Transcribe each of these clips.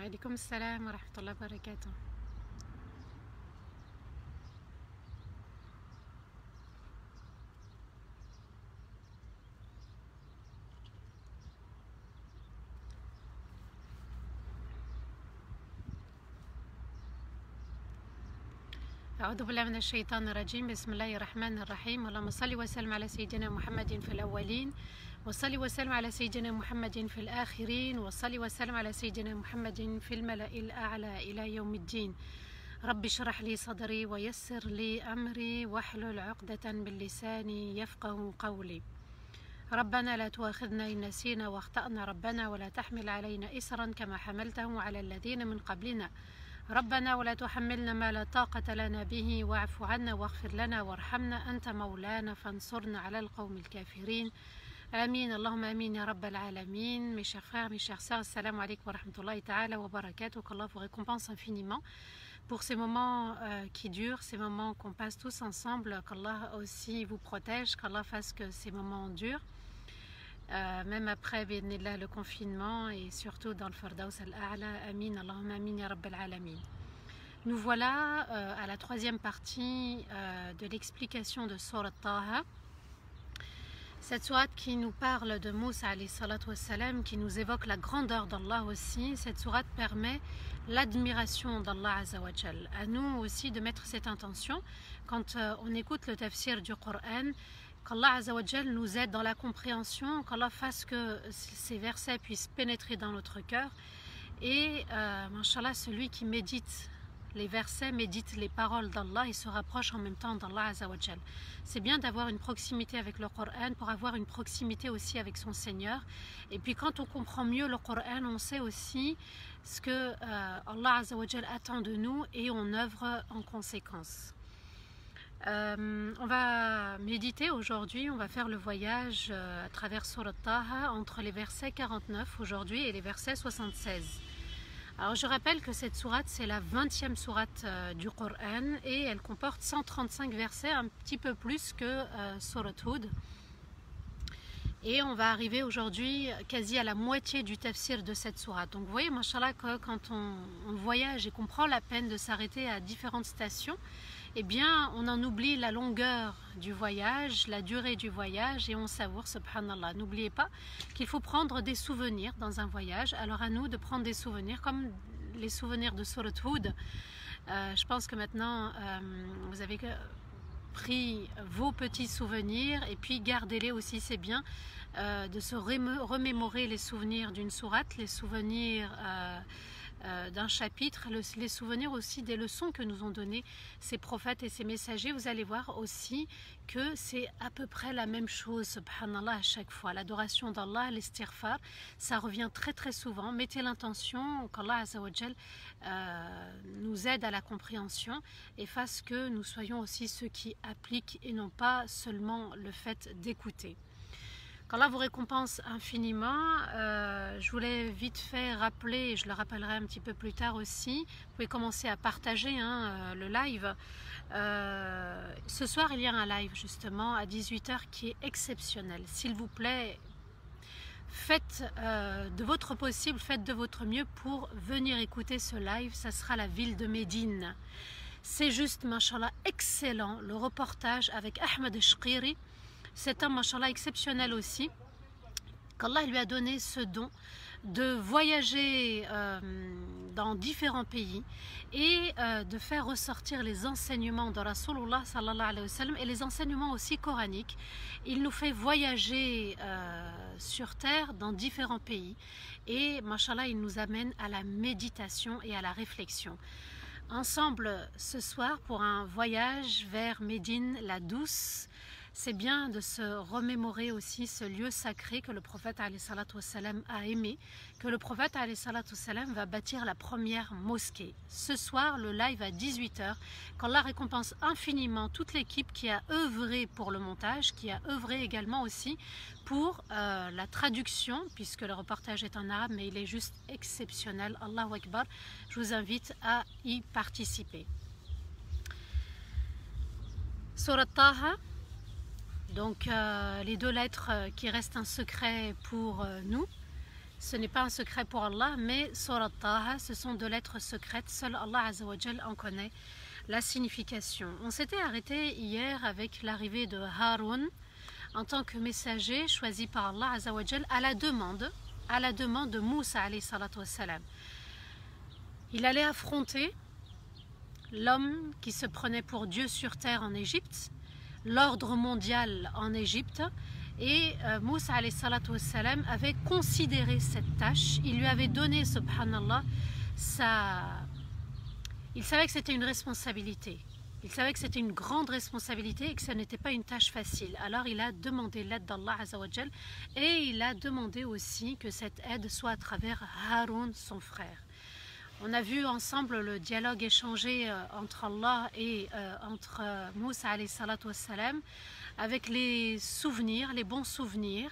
وعليكم السلام ورحمة الله وبركاته. أعوذ بالله من الشيطان الرجيم. بسم الله الرحمن الرحيم. اللهم صل وسلم على سيدنا محمد في الأولين، وصل وسلم على سيدنا محمد في الآخرين، وصل وسلم على سيدنا محمد في الملأ الأعلى إلى يوم الدين. رب اشرح لي صدري ويسر لي أمري واحلل عقدة من لساني يفقه قولي. ربنا لا تؤاخذنا إن نسينا واخطأنا ربنا، ولا تحمل علينا إسرا كما حملته على الذين من قبلنا. ربنا ولا تحملنا ما لا طاقة لنا به، واعف عنا واغفر لنا وارحمنا أنت مولانا فانصرنا على القوم الكافرين. آمين اللهم آمين يا رب العالمين. Mes chers frères, mes chères sœurs, assalamu alaikum wa rahmatullahi ta'ala wa barakatuh. Qu'Allah vous récompense infiniment pour ces moments qui durent, ces moments qu'on passe tous ensemble. Qu'Allah aussi vous protège, qu'Allah fasse que ces moments durent. Même après le confinement et surtout dans le Firdaus al-A'la. Amin, Allahumma amin ya Rabbal Alamin. Nous voilà à la troisième partie de l'explication de Sourate Taha. Cette sourate qui nous parle de Moussa alayhi salatu wassalam, qui nous évoque la grandeur d'Allah aussi. Cette sourate permet l'admiration d'Allah Azza wa Jal. À nous aussi de mettre cette intention quand on écoute le tafsir du Coran, qu'Allah Azza wa Jal nous aide dans la compréhension, qu'Allah fasse que ces versets puissent pénétrer dans notre cœur. Et, Masha'Allah, celui qui médite les versets, médite les paroles d'Allah et se rapproche en même temps d'Allah Azza wa Jal. C'est bien d'avoir une proximité avec le Coran pour avoir une proximité aussi avec son Seigneur. Et puis quand on comprend mieux le Coran, on sait aussi ce que Allah Azza wa Jal attend de nous et on œuvre en conséquence. On va méditer aujourd'hui, on va faire le voyage à travers Sourate Taha entre les versets 49 aujourd'hui et les versets 76. Alors je rappelle que cette sourate c'est la 20e sourate du Coran et elle comporte 135 versets, un petit peu plus que Sourate Hud. Et on va arriver aujourd'hui quasi à la moitié du tafsir de cette sourate. Donc vous voyez, mashallah, que quand on voyage et qu'on prend la peine de s'arrêter à différentes stations, eh bien on en oublie la longueur du voyage, la durée du voyage et on savoure, subhanallah. N'oubliez pas qu'il faut prendre des souvenirs dans un voyage. Alors à nous de prendre des souvenirs comme les souvenirs de Sourate Hud. Je pense que maintenant vous avez pris vos petits souvenirs et puis gardez-les aussi, c'est bien de se remémorer les souvenirs d'une sourate, les souvenirs d'un chapitre, les souvenirs aussi des leçons que nous ont données ces prophètes et ces messagers. Vous allez voir aussi que c'est à peu près la même chose, subhanallah, à chaque fois. L'adoration d'Allah, l'istighfar, ça revient très très souvent. Mettez l'intention qu'Allah Azza wa Jal nous aide à la compréhension et fasse que nous soyons aussi ceux qui appliquent et non pas seulement le fait d'écouter. Qu'Allah vous récompense infiniment. Je voulais vite fait rappeler, et je le rappellerai un petit peu plus tard aussi, vous pouvez commencer à partager le live. Ce soir il y a un live justement à 18h qui est exceptionnel. S'il vous plaît, faites de votre possible, faites de votre mieux pour venir écouter ce live. Ça sera la ville de Médine. C'est juste, mashallah, excellent, le reportage avec Ahmed Shqiri. C'est un mashallah exceptionnel aussi, qu'Allah lui a donné ce don de voyager dans différents pays et de faire ressortir les enseignements de Rasulullah sallallahu alayhi wa sallam et les enseignements aussi coraniques. Il nous fait voyager sur terre dans différents pays et mashallah il nous amène à la méditation et à la réflexion. Ensemble ce soir pour un voyage vers Médine la douce. C'est bien de se remémorer aussi ce lieu sacré que le prophète alayhi salatu wassalam a aimé, que le prophète alayhi salatu wassalam va bâtir la première mosquée. Ce soir, le live à 18h, qu'Allah récompense infiniment toute l'équipe qui a œuvré pour le montage, qui a œuvré également aussi pour la traduction, puisque le reportage est en arabe, mais il est juste exceptionnel. Allahu Akbar, je vous invite à y participer. Sourate Taha. Donc les deux lettres qui restent un secret pour nous, Ce n'est pas un secret pour Allah, mais Surat Taha, ce sont de lettres secrètes. Seul Allah Azza wa Jal en connaît la signification. On s'était arrêté hier avec l'arrivée de Haroun en tant que messager choisi par Allah Azza wa Jal à la demande de Moussa alayhi salatu wassalam. Il allait affronter l'homme qui se prenait pour Dieu sur terre en Égypte, l'ordre mondial en Égypte. Et Moussa alayhi salatu wassalam avait considéré cette tâche. Il lui avait donné, subhanallah, il savait que c'était une responsabilité. Il savait que c'était une grande responsabilité et que ce n'était pas une tâche facile. Alors il a demandé l'aide d'Allah Azza wa Jal et il a demandé aussi que cette aide soit à travers Haroun, son frère. On a vu ensemble le dialogue échangé entre Allah et entre Moussa alayhi salatu wassalam, avec les souvenirs, les bons souvenirs,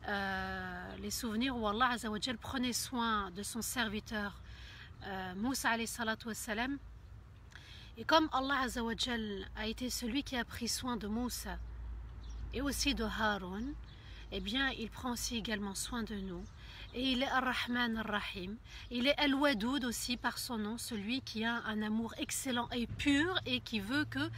les souvenirs où Allah Azza wa Jal prenait soin de son serviteur Moussa alayhi salatu wassalam. Et comme Allah Azza wa Jal a été celui qui a pris soin de Moussa et aussi de Haroun, eh bien il prend aussi également soin de nous. Et il est Ar-Rahman Ar-Rahim. Il est Al-Wadoud aussi par son nom, celui qui a un amour excellent et pur et qui veut que,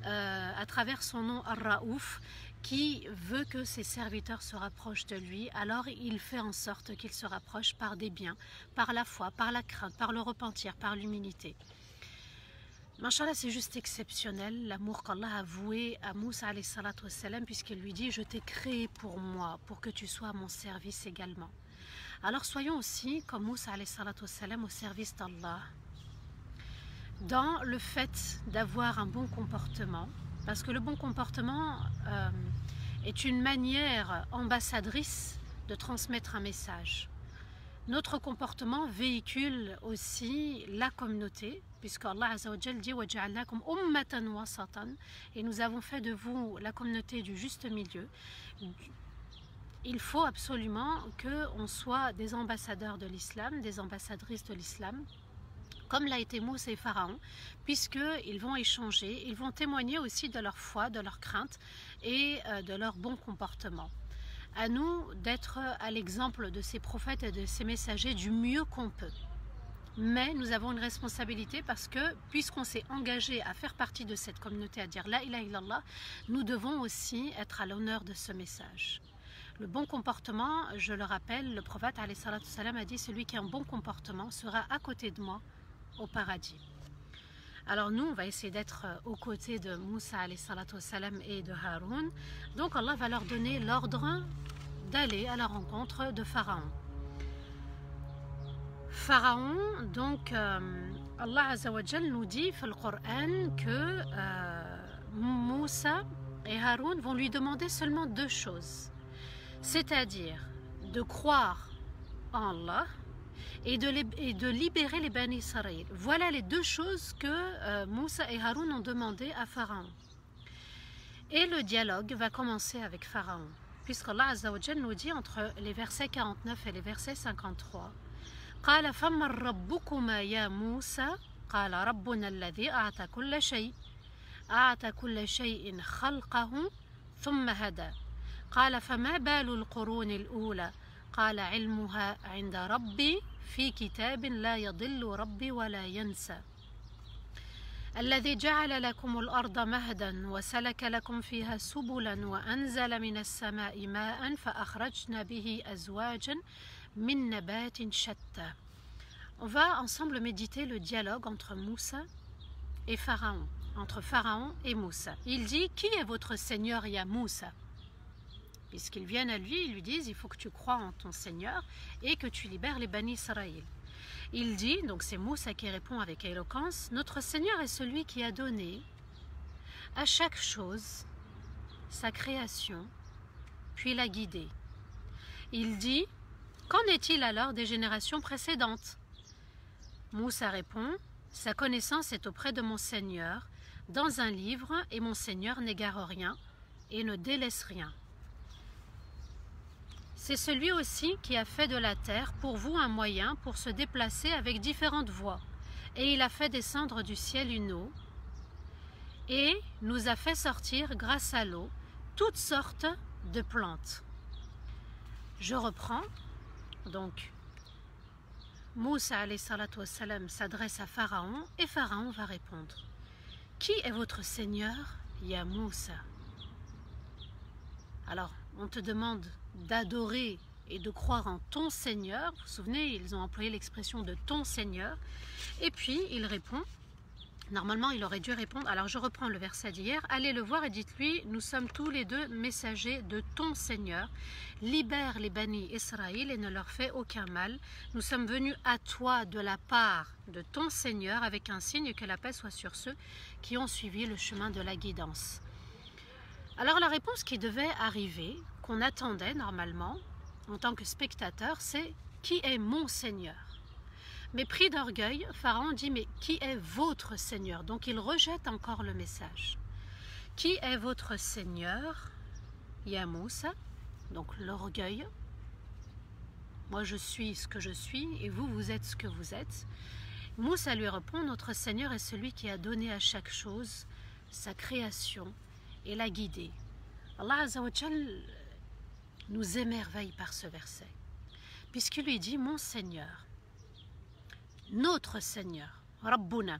à travers son nom Ar-Raouf, qui veut que ses serviteurs se rapprochent de lui. Alors il fait en sorte qu'ils se rapprochent par des biens, par la foi, par la crainte, par le repentir, par l'humilité. Mashallah, c'est juste exceptionnel l'amour qu'Allah a voué à Moussa alayhi salatu wassalam, puisqu'il lui dit: je t'ai créé pour moi, pour que tu sois à mon service également. Alors soyons aussi comme Moussa alayhi salatu wassalam au service d'Allah, dans le fait d'avoir un bon comportement, parce que le bon comportement est une manière ambassadrice de transmettre un message. Notre comportement véhicule aussi la communauté, puisque Allah Azza wa Jal dit: وَجَعَلْنَاكُمْ أُمَّةً وَسَطًا, et nous avons fait de vous la communauté du juste milieu. Il faut absolument qu'on soit des ambassadeurs de l'islam, des ambassadrices de l'islam, comme l'a été Moussa et Pharaon, puisqu'ils vont échanger, ils vont témoigner aussi de leur foi, de leur crainte et de leur bon comportement. À nous d'être à l'exemple de ces prophètes et de ces messagers du mieux qu'on peut. Mais nous avons une responsabilité parce que, puisqu'on s'est engagé à faire partie de cette communauté, à dire La ilaha illallah, nous devons aussi être à l'honneur de ce message. Le bon comportement, je le rappelle, le prophète alayhi salatu wassalam a dit: celui qui a un bon comportement sera à côté de moi au paradis. Alors nous, on va essayer d'être aux côtés de Moussa alayhi salatu wassalam et de Haroun. Donc Allah va leur donner l'ordre d'aller à la rencontre de Pharaon. Pharaon, donc Allah Azza wa Jal nous dit dans le Coran que Moussa et Haroun vont lui demander seulement deux choses. C'est-à-dire de croire en Allah et de libérer les Bani Israël. Voilà les deux choses que Moussa et Haroun ont demandé à Pharaon. Et le dialogue va commencer avec Pharaon, puisqu'Allah Azza wa Jal nous dit entre les versets 49 et les versets 53: قال فمن ربكما يا موسى قال ربنا الذي أعطى كل شيء خلقه ثم هدى قال فما بال القرون الأولى قال علمها عند ربي في كتاب لا يضل ربي ولا ينسى الذي جعل لكم الأرض مهدا وسلك لكم فيها سبلا وأنزل من السماء ماء فأخرجنا به أزواجا min nabatin shatta. On va ensemble méditer le dialogue entre Moussa et Pharaon, entre Pharaon et Moussa. Il dit: qui est votre Seigneur, ya Moussa? Puisqu'ils viennent à lui, ils lui disent: il faut que tu crois en ton Seigneur et que tu libères les Bani Israël. Il dit, donc c'est Moussa qui répond avec éloquence: notre Seigneur est celui qui a donné à chaque chose sa création, puis l'a guidée. Il dit: qu'en est-il alors des générations précédentes? Moussa répond: sa connaissance est auprès de mon Seigneur, dans un livre, et mon Seigneur n'égare rien et ne délaisse rien. C'est celui aussi qui a fait de la terre pour vous un moyen pour se déplacer avec différentes voies, et il a fait descendre du ciel une eau, et nous a fait sortir, grâce à l'eau, toutes sortes de plantes. Je reprends. Donc, Moussa alayhi salatu wassalam s'adresse à Pharaon et Pharaon va répondre. Qui est votre Seigneur, ya Moussa? Alors, on te demande d'adorer et de croire en ton Seigneur. Vous vous souvenez, ils ont employé l'expression de ton Seigneur. Et puis, il répond. Normalement, il aurait dû répondre. Alors, je reprends le verset d'hier. Allez le voir et dites-lui, nous sommes tous les deux messagers de ton Seigneur. Libère les Bani Israël et ne leur fais aucun mal. Nous sommes venus à toi de la part de ton Seigneur avec un signe que la paix soit sur ceux qui ont suivi le chemin de la guidance. Alors, la réponse qui devait arriver, qu'on attendait normalement, en tant que spectateur, c'est qui est mon Seigneur? Mais pris d'orgueil, Pharaon dit mais qui est votre Seigneur? Donc il rejette encore le message. Qui est votre Seigneur? Ya Moussa, donc l'orgueil. Moi je suis ce que je suis et vous, vous êtes ce que vous êtes. Moussa lui répond, notre Seigneur est celui qui a donné à chaque chose sa création et l'a guidée. Allah Azza wa Jal nous émerveille par ce verset, puisqu'il lui dit mon Seigneur, notre Seigneur, Rabbuna.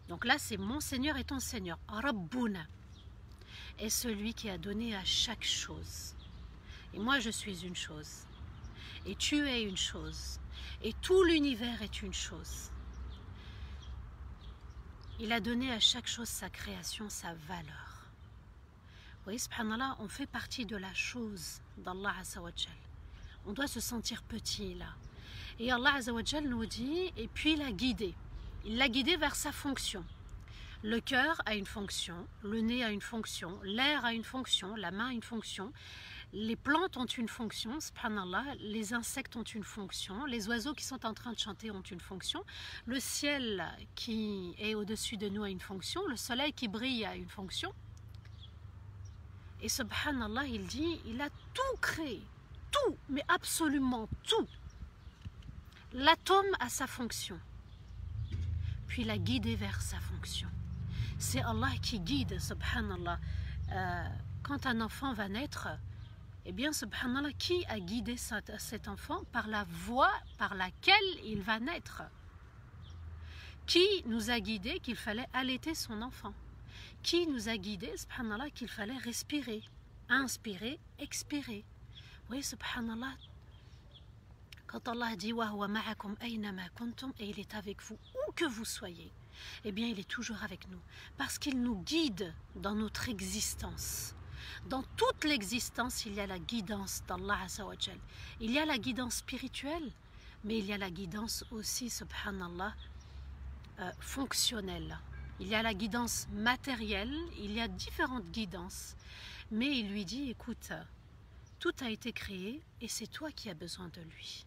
Donc là c'est mon Seigneur et ton Seigneur, Rabbuna, est celui qui a donné à chaque chose. Et moi je suis une chose, et tu es une chose, et tout l'univers est une chose. Il a donné à chaque chose sa création, sa valeur. Vous voyez, subhanallah, on fait partie de la chose d'Allah Azza wa Jal. On doit se sentir petit là. Et Allah Azza wa Jal nous dit, et puis il l'a guidé. Il l'a guidé vers sa fonction. Le cœur a une fonction, le nez a une fonction, l'air a une fonction, la main a une fonction, les plantes ont une fonction, subhanallah, les insectes ont une fonction, les oiseaux qui sont en train de chanter ont une fonction, le ciel qui est au-dessus de nous a une fonction, le soleil qui brille a une fonction. Et subhanallah, il dit, il a tout créé, tout, mais absolument tout. L'atome a sa fonction, puis il a guidé vers sa fonction. C'est Allah qui guide, subhanallah. Quand un enfant va naître, eh bien, subhanallah, qui a guidé cet enfant par la voie par laquelle il va naître? Qui nous a guidé qu'il fallait allaiter son enfant? Qui nous a guidé, subhanallah, qu'il fallait respirer, inspirer, expirer? Vous voyez, subhanallah, quand Allah dit wa huwa ma'akum aynama kuntum, et il est avec vous où que vous soyez, eh bien il est toujours avec nous parce qu'il nous guide dans notre existence. Dans toute l'existence, il y a la guidance d'Allah Azza wa Jal. Il y a la guidance spirituelle, mais il y a la guidance aussi, subhanallah, fonctionnelle. Il y a la guidance matérielle, il y a différentes guidances, mais il lui dit, écoute, tout a été créé et c'est toi qui as besoin de lui.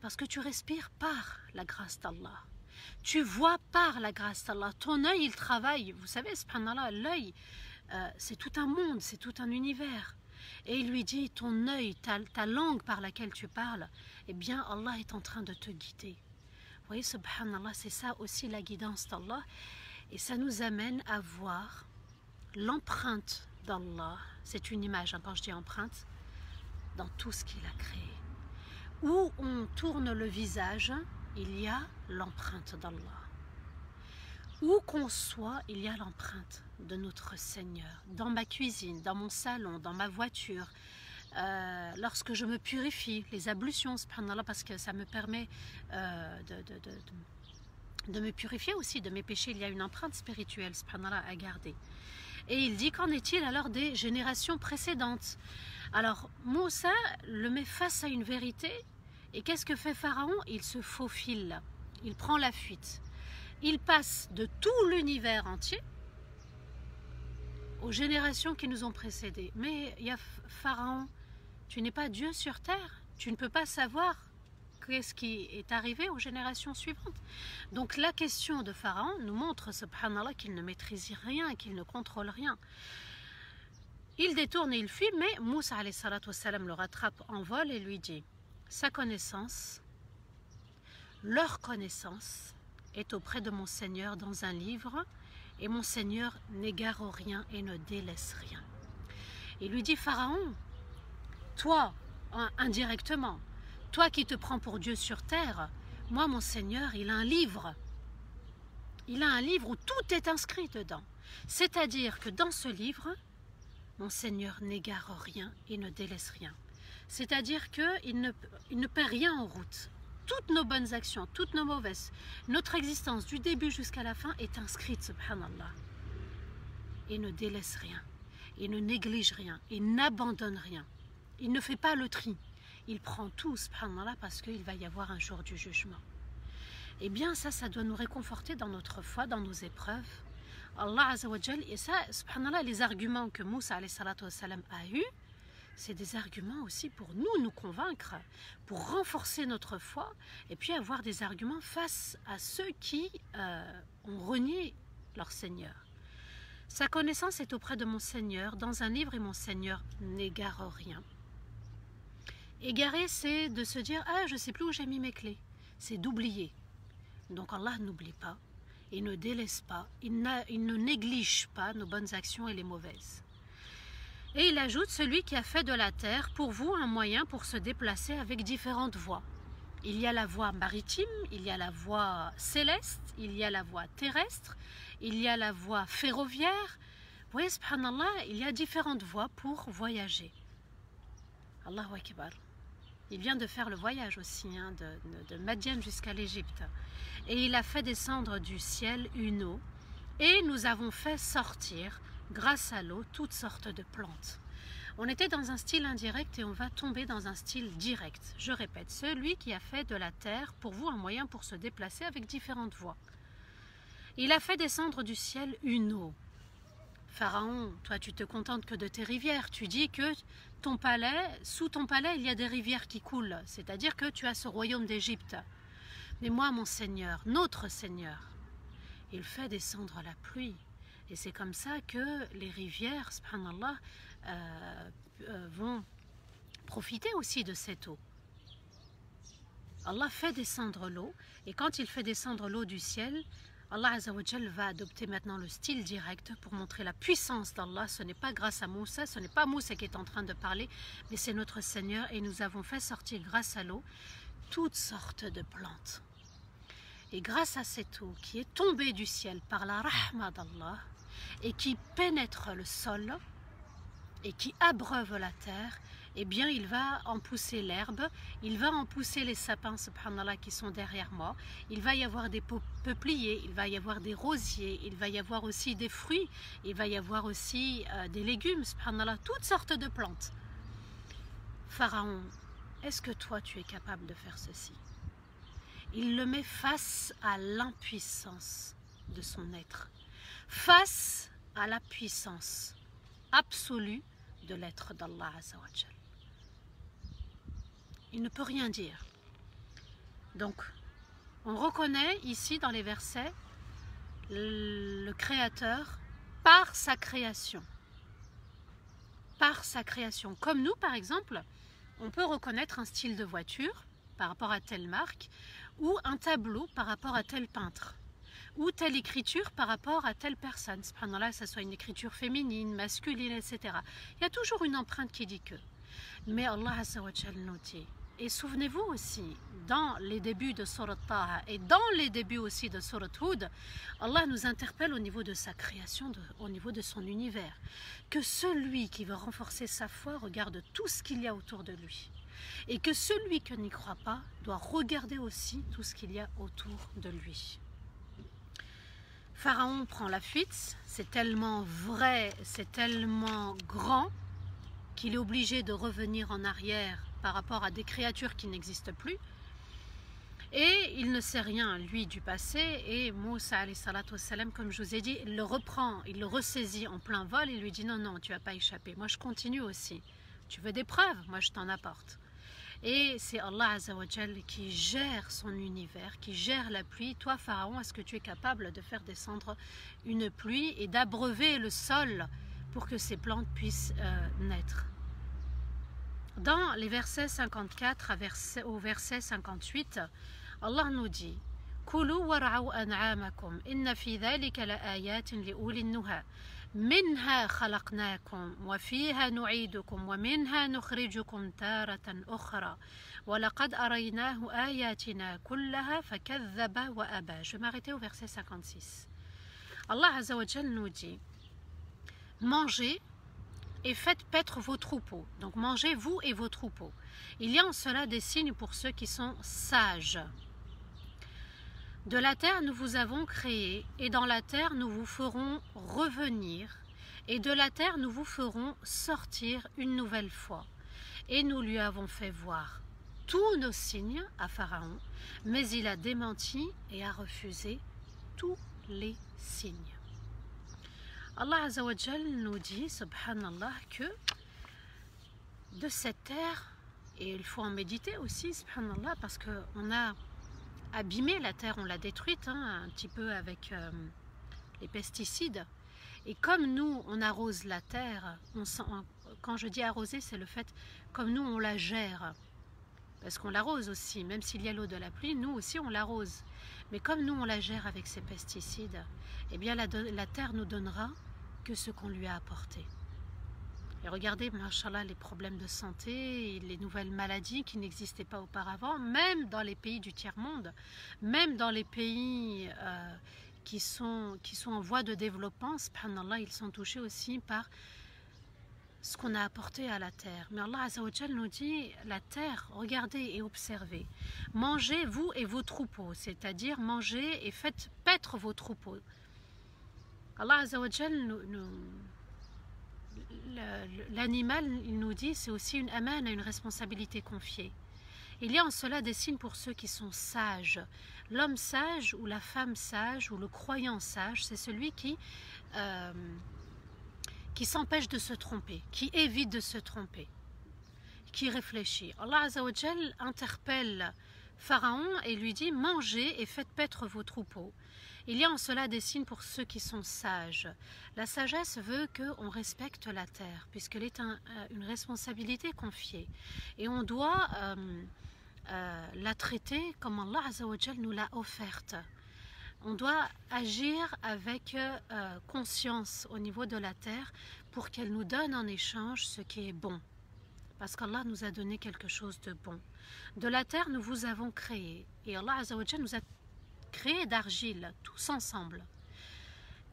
Parce que tu respires par la grâce d'Allah. Tu vois par la grâce d'Allah. Ton œil, il travaille. Vous savez, subhanallah, l'œil, c'est tout un monde, c'est tout un univers. Et il lui dit, ton œil, ta langue par laquelle tu parles, eh bien, Allah est en train de te guider. Vous voyez, subhanallah, c'est ça aussi la guidance d'Allah. Et ça nous amène à voir l'empreinte d'Allah. C'est une image, hein, quand je dis empreinte, dans tout ce qu'il a créé. Où on tourne le visage, il y a l'empreinte d'Allah. Où qu'on soit, il y a l'empreinte de notre Seigneur. Dans ma cuisine, dans mon salon, dans ma voiture, lorsque je me purifie, les ablutions, subhanallah, parce que ça me permet de me purifier aussi de mes péchés. Il y a une empreinte spirituelle, subhanallah, à garder. Et il dit, qu'en est-il alors des générations précédentes? Alors, Moussa le met face à une vérité. Et qu'est-ce que fait Pharaon? Il se faufile, il prend la fuite. Il passe de tout l'univers entier aux générations qui nous ont précédés. Mais il y a Pharaon, tu n'es pas Dieu sur terre, tu ne peux pas savoir qu'est-ce qui est arrivé aux générations suivantes. Donc la question de Pharaon nous montre, subhanallah, qu'il ne maîtrise rien, qu'il ne contrôle rien. Il détourne et il fuit, mais Moussa alayhi salatu wassalam le rattrape en vol et lui dit, sa connaissance, leur connaissance est auprès de mon Seigneur dans un livre, et mon Seigneur n'égare rien et ne délaisse rien. Il lui dit, Pharaon, toi, indirectement, Toi qui te prends pour Dieu sur terre, moi, mon Seigneur, il a un livre. Il a un livre où tout est inscrit dedans. C'est-à-dire que dans ce livre, mon Seigneur n'égare rien et ne délaisse rien. C'est-à-dire qu'il ne perd rien en route. Toutes nos bonnes actions, toutes nos mauvaises, notre existence du début jusqu'à la fin est inscrite, subhanallah. Et ne délaisse rien, et ne néglige rien, et n'abandonne rien. Il ne fait pas le tri. Il prend tout, subhanallah, parce qu'il va y avoir un jour du jugement. Eh bien, ça doit nous réconforter dans notre foi, dans nos épreuves. Allah Azza wa Jal, et ça, subhanallah, les arguments que Moussa alayhi salatu wassalam a eus, c'est des arguments aussi pour nous convaincre, pour renforcer notre foi, et puis avoir des arguments face à ceux qui ont renié leur Seigneur. Sa connaissance est auprès de mon Seigneur, dans un livre, et mon Seigneur n'égare rien. Égarer, c'est de se dire « Ah, je ne sais plus où j'ai mis mes clés ». C'est d'oublier. Donc Allah n'oublie pas, il ne délaisse pas, il ne néglige pas nos bonnes actions et les mauvaises. Et il ajoute, celui qui a fait de la terre pour vous un moyen pour se déplacer avec différentes voies. Il y a la voie maritime, il y a la voie céleste, il y a la voie terrestre, il y a la voie ferroviaire. Vous voyez, subhanallah, il y a différentes voies pour voyager. Allahu Akbar. Il vient de faire le voyage aussi, hein, de Madian jusqu'à l'Égypte. Et il a fait descendre du ciel une eau, et nous avons fait sortir, grâce à l'eau, toutes sortes de plantes. On était dans un style indirect et on va tomber dans un style direct. Je répète, celui qui a fait de la terre pour vous un moyen pour se déplacer avec différentes voies. Il a fait descendre du ciel une eau. Pharaon, toi tu te contentes que de tes rivières, tu dis que ton palais, sous ton palais il y a des rivières qui coulent, c'est-à-dire que tu as ce royaume d'Égypte. Mais moi mon Seigneur, notre Seigneur, il fait descendre la pluie. Et c'est comme ça que les rivières, subhanallah, vont profiter aussi de cette eau. Allah fait descendre l'eau, et quand il fait descendre l'eau du ciel, Allah Azza wa Jal va adopter maintenant le style direct pour montrer la puissance d'Allah. Ce n'est pas grâce à Moussa, ce n'est pas Moussa qui est en train de parler, mais c'est notre Seigneur, et nous avons fait sortir grâce à l'eau toutes sortes de plantes. Et grâce à cette eau qui est tombée du ciel par la rahma d'Allah, et qui pénètre le sol et qui abreuve la terre, eh bien il va en pousser l'herbe, il va en pousser les sapins, subhanallah, qui sont derrière moi, il va y avoir des peupliers, il va y avoir des rosiers, il va y avoir aussi des fruits, il va y avoir aussi des légumes, subhanallah, toutes sortes de plantes. Pharaon, est-ce que toi tu es capable de faire ceci? Il le met face à l'impuissance de son être, face à la puissance absolue de l'être d'Allah Azza wa Jal. Il ne peut rien dire. Donc, on reconnaît ici dans les versets le Créateur par sa création. Par sa création. Comme nous, par exemple, on peut reconnaître un style de voiture par rapport à telle marque, ou un tableau par rapport à tel peintre, ou telle écriture par rapport à telle personne. Subhanallah, que ce soit une écriture féminine, masculine, etc. Il y a toujours une empreinte qui dit que. Mais Allah Azza wa Jal nous dit, et souvenez-vous aussi, dans les débuts de Surat Taha et dans les débuts aussi de Surat Hud, Allah nous interpelle au niveau de sa création, au niveau de son univers, que celui qui veut renforcer sa foi regarde tout ce qu'il y a autour de lui. Et que celui qui n'y croit pas doit regarder aussi tout ce qu'il y a autour de lui. Pharaon prend la fuite, c'est tellement vrai, c'est tellement grand qu'il est obligé de revenir en arrière par rapport à des créatures qui n'existent plus. Et il ne sait rien, lui, du passé. Et Moussa, alayhi salatu wassalam, comme je vous ai dit, il le reprend, il le ressaisit en plein vol et lui dit non, non, tu n'as pas échappé. Moi, je continue aussi. Tu veux des preuves? Moi, je t'en apporte. Et c'est Allah Azza wa Jal qui gère son univers, qui gère la pluie. Toi, Pharaon, est-ce que tu es capable de faire descendre une pluie et d'abreuver le sol pour que ces plantes puissent naître? Dans les versets 54 au verset 58, Allah nous dit Kulu war'u an'amakum inna fi dhalika la'ayatin li'ulin nuha minha khalaqnakum wa fiha nu'idukum wa minha nukhrijukum taratan ukhra وَلَقَدْ أَرَيْنَاهُ آيَاتِنَا كُلَّهَا فَكَذَّبَ وَأَبَى. Je vais m'arrêter au verset 56. Allah Azza wa Jal nous dit: mangez et faites paître vos troupeaux. Donc mangez vous et vos troupeaux. Il y a en cela des signes pour ceux qui sont sages. De la terre nous vous avons créé, et dans la terre nous vous ferons revenir, et de la terre nous vous ferons sortir une nouvelle fois. Et nous lui avons fait voir tous nos signes à Pharaon, mais il a démenti et a refusé tous les signes. Allah Azza wa Jal nous dit, subhanallah, que de cette terre, et il faut en méditer aussi, subhanallah, parce qu'on a abîmé la terre, on l'a détruite un petit peu avec les pesticides. Et comme nous, on arrose la terre, quand je dis arroser, c'est le fait, comme nous, on la gère. Parce qu'on l'arrose aussi, même s'il y a l'eau de la pluie, nous aussi, on l'arrose. Mais comme nous, on la gère avec ces pesticides, eh bien, la terre nous donnera que ce qu'on lui a apporté. Et regardez, machallah, les problèmes de santé, les nouvelles maladies qui n'existaient pas auparavant, même dans les pays du tiers-monde, même dans les pays qui sont en voie de développement, subhanallah, ils sont touchés aussi par ce qu'on a apporté à la terre. Mais Allah Azza wa Jal nous dit, la terre, regardez et observez. Mangez vous et vos troupeaux, c'est-à-dire mangez et faites paître vos troupeaux. Allah Azza wa Jal l'animal, il nous dit, c'est aussi une amana, une responsabilité confiée. Il y a en cela des signes pour ceux qui sont sages. L'homme sage ou la femme sage ou le croyant sage, c'est celui qui s'empêche de se tromper, qui évite de se tromper, qui réfléchit. Allah Azza wa Jal interpelle Pharaon et lui dit: mangez et faites paître vos troupeaux. Il y a en cela des signes pour ceux qui sont sages. La sagesse veut qu'on respecte la terre, puisqu'elle est une responsabilité confiée. Et on doit la traiter comme Allah Azza wa Jal nous l'a offerte. On doit agir avec conscience au niveau de la terre pour qu'elle nous donne en échange ce qui est bon. Parce qu'Allah nous a donné quelque chose de bon. De la terre, nous vous avons créé. Et Allah Azza wa Jal nous a créé d'argile, tous ensemble.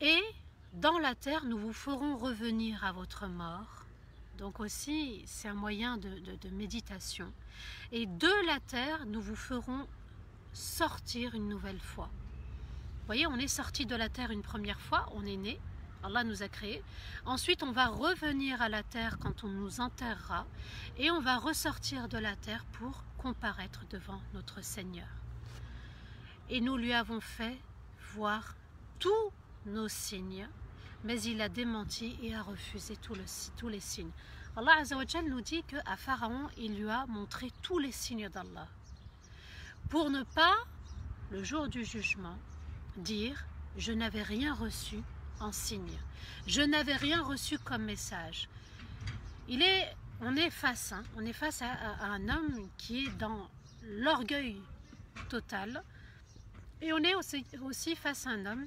Et dans la terre, nous vous ferons revenir à votre mort. Donc aussi, c'est un moyen de méditation. Et de la terre, nous vous ferons sortir une nouvelle fois. Vous voyez, on est sorti de la terre une première fois, on est né, Allah nous a créés. Ensuite, on va revenir à la terre quand on nous enterrera. Et on va ressortir de la terre pour comparaître devant notre Seigneur. Et nous lui avons fait voir tous nos signes, mais il a démenti et a refusé tous les signes. Allah Azza wa Jal nous dit qu'à Pharaon, il lui a montré tous les signes d'Allah. Pour ne pas, le jour du jugement, dire: je n'avais rien reçu en signe, je n'avais rien reçu comme message. On est face à un homme qui est dans l'orgueil total. Et on est aussi face à un homme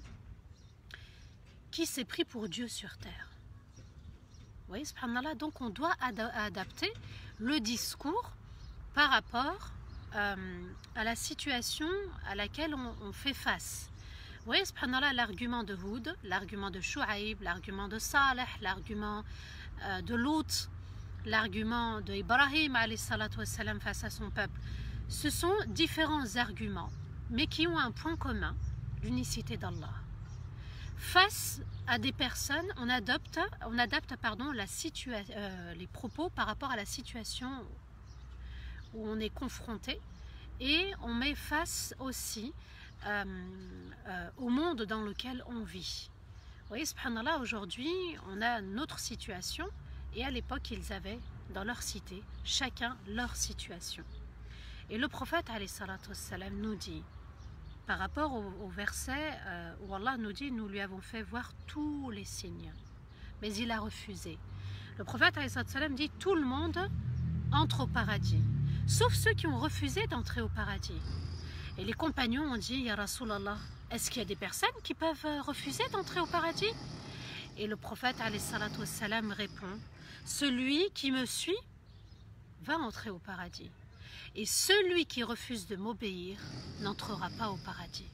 qui s'est pris pour Dieu sur terre. Vous voyez, subhanallah, donc on doit adapter le discours par rapport à la situation à laquelle on fait face. Vous voyez, subhanallah, l'argument de Houd, l'argument de Shu'aib, l'argument de Saleh, l'argument de Lut, l'argument de Ibrahim alayhi salatu wassalam face à son peuple, ce sont différents arguments, mais qui ont un point commun, l'unicité d'Allah. Face à des personnes, on adapte les propos par rapport à la situation où on est confronté, et on met face aussi au monde dans lequel on vit. Vous voyez, subhanallah, aujourd'hui, on a notre situation, et à l'époque, ils avaient dans leur cité, chacun leur situation. Et le prophète, alayhi salatu wassalam, nous dit, par rapport au verset où Allah nous dit: nous lui avons fait voir tous les signes, mais il a refusé. Le prophète alayhi salatu wassalam dit: tout le monde entre au paradis, sauf ceux qui ont refusé d'entrer au paradis. Et les compagnons ont dit: Ya Rasulallah, est-ce qu'il y a des personnes qui peuvent refuser d'entrer au paradis? Et le prophète alayhi salatu wassalam répond: celui qui me suit va entrer au paradis. et celui qui refuse de m'obéir n'entrera pas au paradis.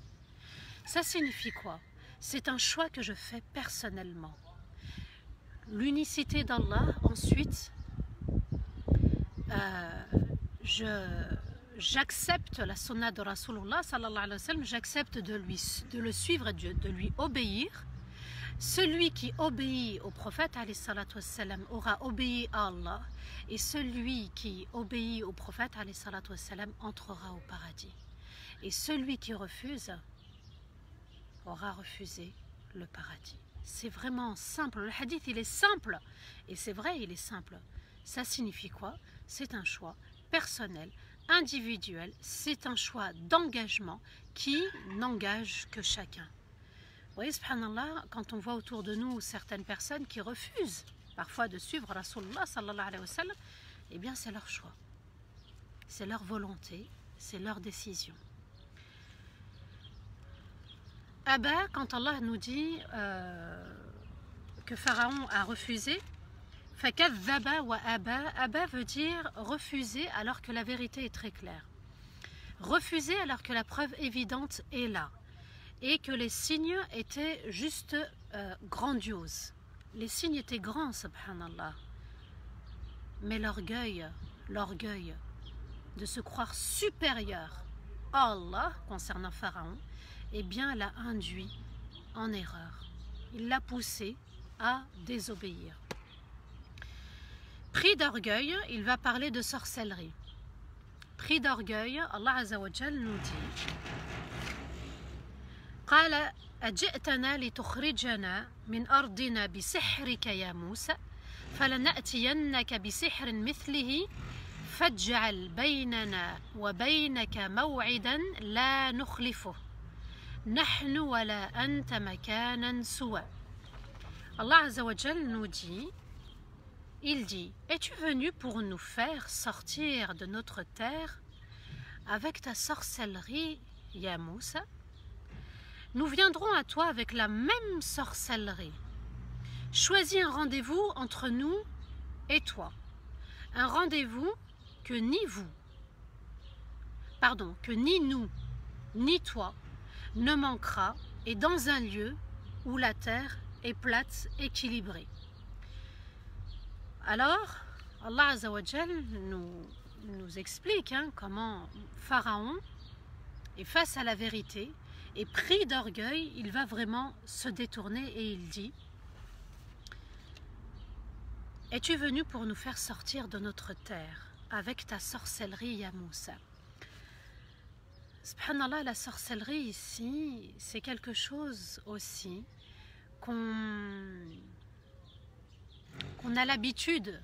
Ça signifie quoi? C'est un choix que je fais personnellement. L'unicité d'Allah, ensuite, j'accepte la sunna de Rasulullah sallallahu alayhi wa sallam, j'accepte de le suivre, de lui obéir. Celui qui obéit au prophète alayhi salatu wassalam aura obéi à Allah, et celui qui obéit au prophète alayhi salatu wassalam entrera au paradis. Et celui qui refuse aura refusé le paradis. C'est vraiment simple. Le hadith, il est simple. Et c'est vrai, il est simple. Ça signifie quoi? C'est un choix personnel, individuel. C'est un choix d'engagement qui n'engage que chacun. Vous voyez, subhanallah, quand on voit autour de nous certaines personnes qui refusent parfois de suivre Rasulullah sallallahu alayhi wa sallam, eh bien c'est leur choix. C'est leur volonté, c'est leur décision. Abba, quand Allah nous dit que Pharaon a refusé, fakadhaba wa aba, aba veut dire refuser alors que la vérité est très claire. Refuser alors que la preuve évidente est là et que les signes étaient juste grandioses. Les signes étaient grands, subhanallah. Mais l'orgueil de se croire supérieur à Allah concernant Pharaon, eh bien l'a induit en erreur. Il l'a poussé à désobéir. Pris d'orgueil, il va parler de sorcellerie. Pris d'orgueil, Allah Azza wa Jal nous dit قال أجئتنا لتخرجنا من أرضنا بسحرك يا موسى فلنأتينك بسحر مثله فاجعل بيننا وبينك موعدا لا نخلفه نحن ولا أنت مكانا سوى. Allah Azza wa Jal nous dit, il dit, es-tu venu pour nous faire sortir de notre terre avec ta sorcellerie, ya Moussa? Nous viendrons à toi avec la même sorcellerie. Choisis un rendez-vous entre nous et toi. Un rendez-vous que ni nous, ni toi ne manquera, et dans un lieu où la terre est plate, équilibrée. Alors, Allah Azza wa Jal nous explique comment Pharaon est face à la vérité et pris d'orgueil, il va vraiment se détourner et il dit: es-tu venu pour nous faire sortir de notre terre avec ta sorcellerie, ya Moussa? Subhanallah, la sorcellerie ici, c'est quelque chose aussi qu'on a l'habitude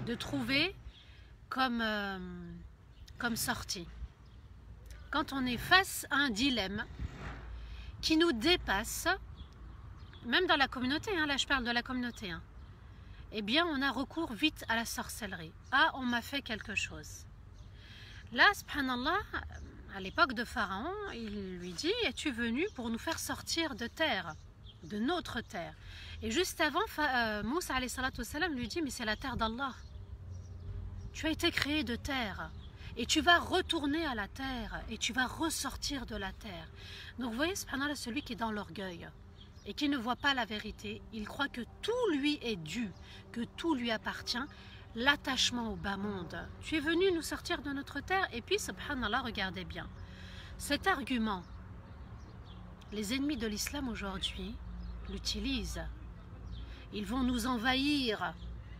de trouver comme sortie. Quand on est face à un dilemme qui nous dépasse, même dans la communauté, là je parle de la communauté, eh bien on a recours vite à la sorcellerie. Ah, on m'a fait quelque chose. Là, subhanallah, à l'époque de Pharaon, il lui dit: es-tu venu pour nous faire sortir de terre, de notre terre? Et juste avant, Moussa alayhi salatu wassalam lui dit: mais c'est la terre d'Allah. Tu as été créé de terre et tu vas retourner à la terre et tu vas ressortir de la terre. Donc vous voyez, subhanallah, celui qui est dans l'orgueil et qui ne voit pas la vérité, il croit que tout lui est dû, que tout lui appartient, l'attachement au bas monde. Tu es venu nous sortir de notre terre. Et puis, subhanallah, regardez bien, cet argument, les ennemis de l'islam aujourd'hui l'utilisent. Ils vont nous envahir.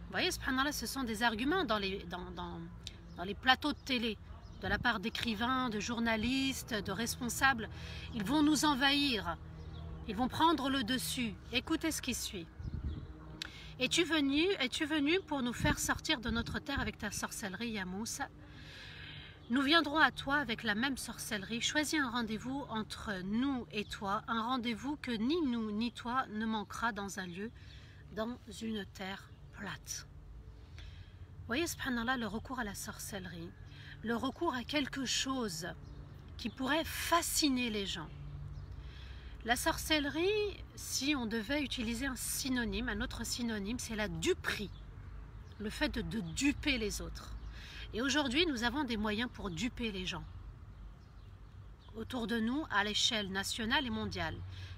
Vous voyez, subhanallah, ce sont des arguments dans les plateaux de télé, de la part d'écrivains, de journalistes, de responsables. Ils vont nous envahir. Ils vont prendre le dessus. Écoutez ce qui suit. Es-tu venu pour nous faire sortir de notre terre avec ta sorcellerie, ya Moussa? Nous viendrons à toi avec la même sorcellerie. Choisis un rendez-vous entre nous et toi, un rendez-vous que ni nous ni toi ne manquera dans un lieu, dans une terre plate. Vous voyez, subhanallah, le recours à la sorcellerie, le recours à quelque chose qui pourrait fasciner les gens. La sorcellerie, si on devait utiliser un synonyme, un autre synonyme, c'est la duperie, le fait de duper les autres. Et aujourd'hui, nous avons des moyens pour duper les gens autour de nous à l'échelle nationale et mondiale,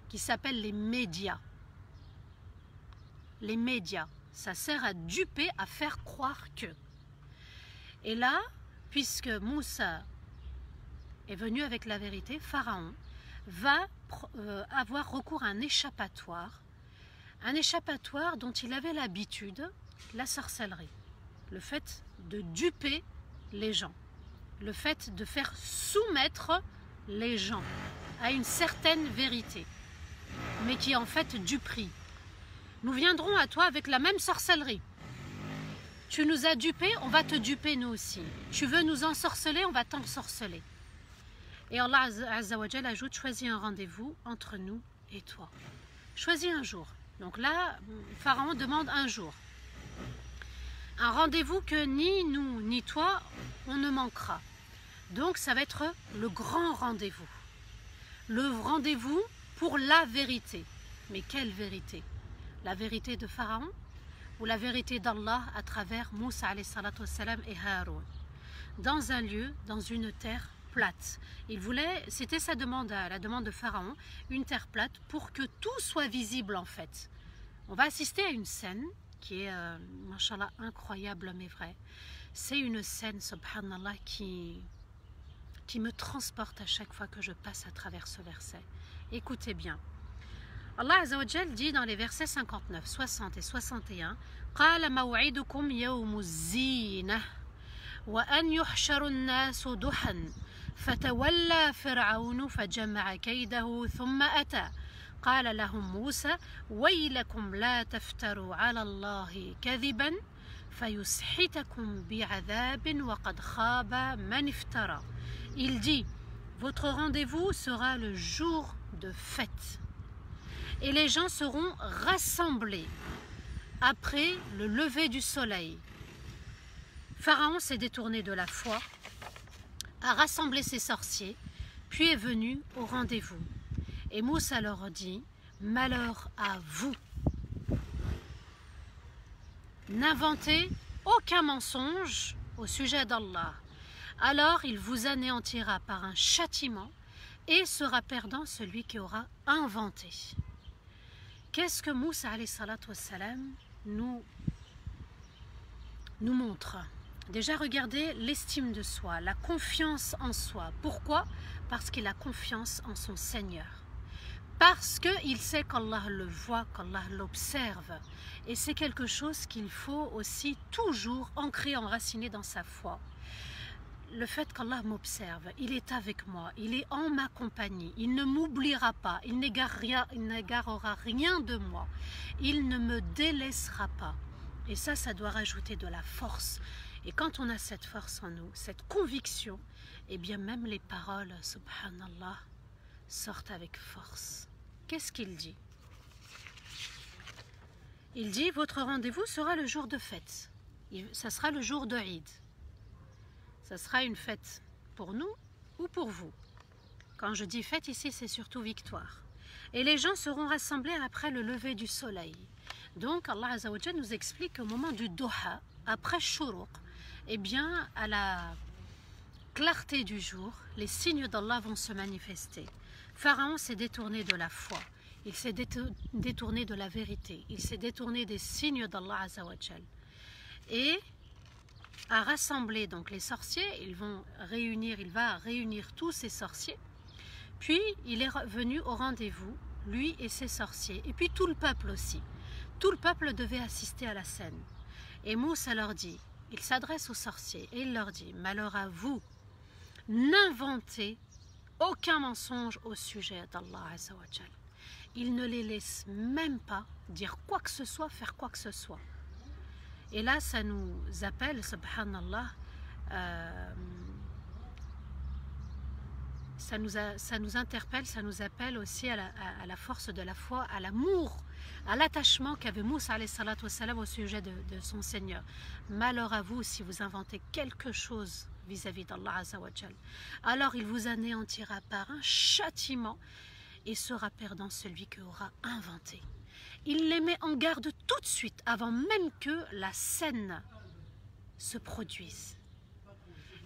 qui s'appellent les médias. Les médias, ça sert à duper, à faire croire que. Et là, puisque Moussa est venu avec la vérité, Pharaon va avoir recours à un échappatoire dont il avait l'habitude, la sorcellerie, le fait de duper les gens, le fait de faire soumettre les gens à une certaine vérité, mais qui est en fait duperie. Nous viendrons à toi avec la même sorcellerie. Tu nous as dupés, on va te duper nous aussi. Tu veux nous ensorceler, on va t'ensorceler. Et Allah Azza wa Jal ajoute, choisis un rendez-vous entre nous et toi. Choisis un jour. Donc là, Pharaon demande un jour. Un rendez-vous que ni nous, ni toi, on ne manquera. Donc ça va être le grand rendez-vous. Le rendez-vous pour la vérité. Mais quelle vérité? La vérité de Pharaon ou la vérité d'Allah à travers Moussa alayhi salatu wassalam et Haroun? Dans un lieu, dans une terre plate. Il voulait, c'était sa demande, la demande de Pharaon, une terre plate pour que tout soit visible en fait. On va assister à une scène qui est, mashallah, incroyable mais vrai. C'est une scène, subhanallah, qui me transporte à chaque fois que je passe à travers ce verset. Écoutez bien. Allah Azza wa Jal dit dans les versets 59, 60 et 61 قال موعدكم يوم الزينة وأن يحشر الناس ضحى فتولى فرعون فجمع كيده ثم أتى قال لهم موسى ويلكم لا تفتروا على الله كذبا فيسحتكم بعذاب وقد خاب من افترى. Il dit, votre rendez-vous sera le jour de fête et les gens seront rassemblés après le lever du soleil. Pharaon s'est détourné de la foi, a rassemblé ses sorciers, puis est venu au rendez-vous. Et Moussa leur dit, malheur à vous. N'inventez aucun mensonge au sujet d'Allah. Alors il vous anéantira par un châtiment et sera perdant celui qui aura inventé. Qu'est-ce que Moussa alayhi salatu wassalam nous montre? Déjà, regardez l'estime de soi, la confiance en soi. Pourquoi? Parce qu'il a confiance en son Seigneur. Parce qu'il sait qu'Allah le voit, qu'Allah l'observe. Et c'est quelque chose qu'il faut aussi toujours ancrer, enraciner dans sa foi. Le fait qu'Allah m'observe, il est avec moi, il est en ma compagnie, il ne m'oubliera pas, il n'égarera rien de moi, il ne me délaissera pas. Et ça doit rajouter de la force. Et quand on a cette force en nous, cette conviction, eh bien même les paroles, subhanallah, sortent avec force. Qu'est-ce qu'il dit? Il dit, votre rendez-vous sera le jour de fête. Ça sera le jour de Eid. Ça sera une fête pour nous ou pour vous. Quand je dis fête ici, c'est surtout victoire. Et les gens seront rassemblés après le lever du soleil. Donc Allah Azza wa Jal nous explique qu'au moment du Doha, après Shuruq, eh bien à la clarté du jour, les signes d'Allah vont se manifester. Pharaon s'est détourné de la foi, il s'est détourné de la vérité, il s'est détourné des signes d'Allah Azza wa Jal. Et a rassemblé donc les sorciers, il va réunir tous ces sorciers, puis il est venu au rendez-vous, lui et ses sorciers, et puis tout le peuple aussi. Tout le peuple devait assister à la scène. Et Moussa leur dit, il s'adresse aux sorciers et il leur dit, malheur à vous, n'inventez aucun mensonge au sujet d'Allah Azza wa Jal. Il ne les laisse même pas dire quoi que ce soit, faire quoi que ce soit. Et là, ça nous appelle, subhanallah, ça nous interpelle, ça nous appelle aussi à la force de la foi, à l'amour, à l'attachement qu'avait Moussa alayhi salatu wassalam au sujet de son Seigneur. Malheur à vous si vous inventez quelque chose vis-à-vis d'Allah Azza wa Jal. Alors il vous anéantira par un châtiment et sera perdant celui qui aura inventé. Il les met en garde tout de suite, avant même que la scène se produise.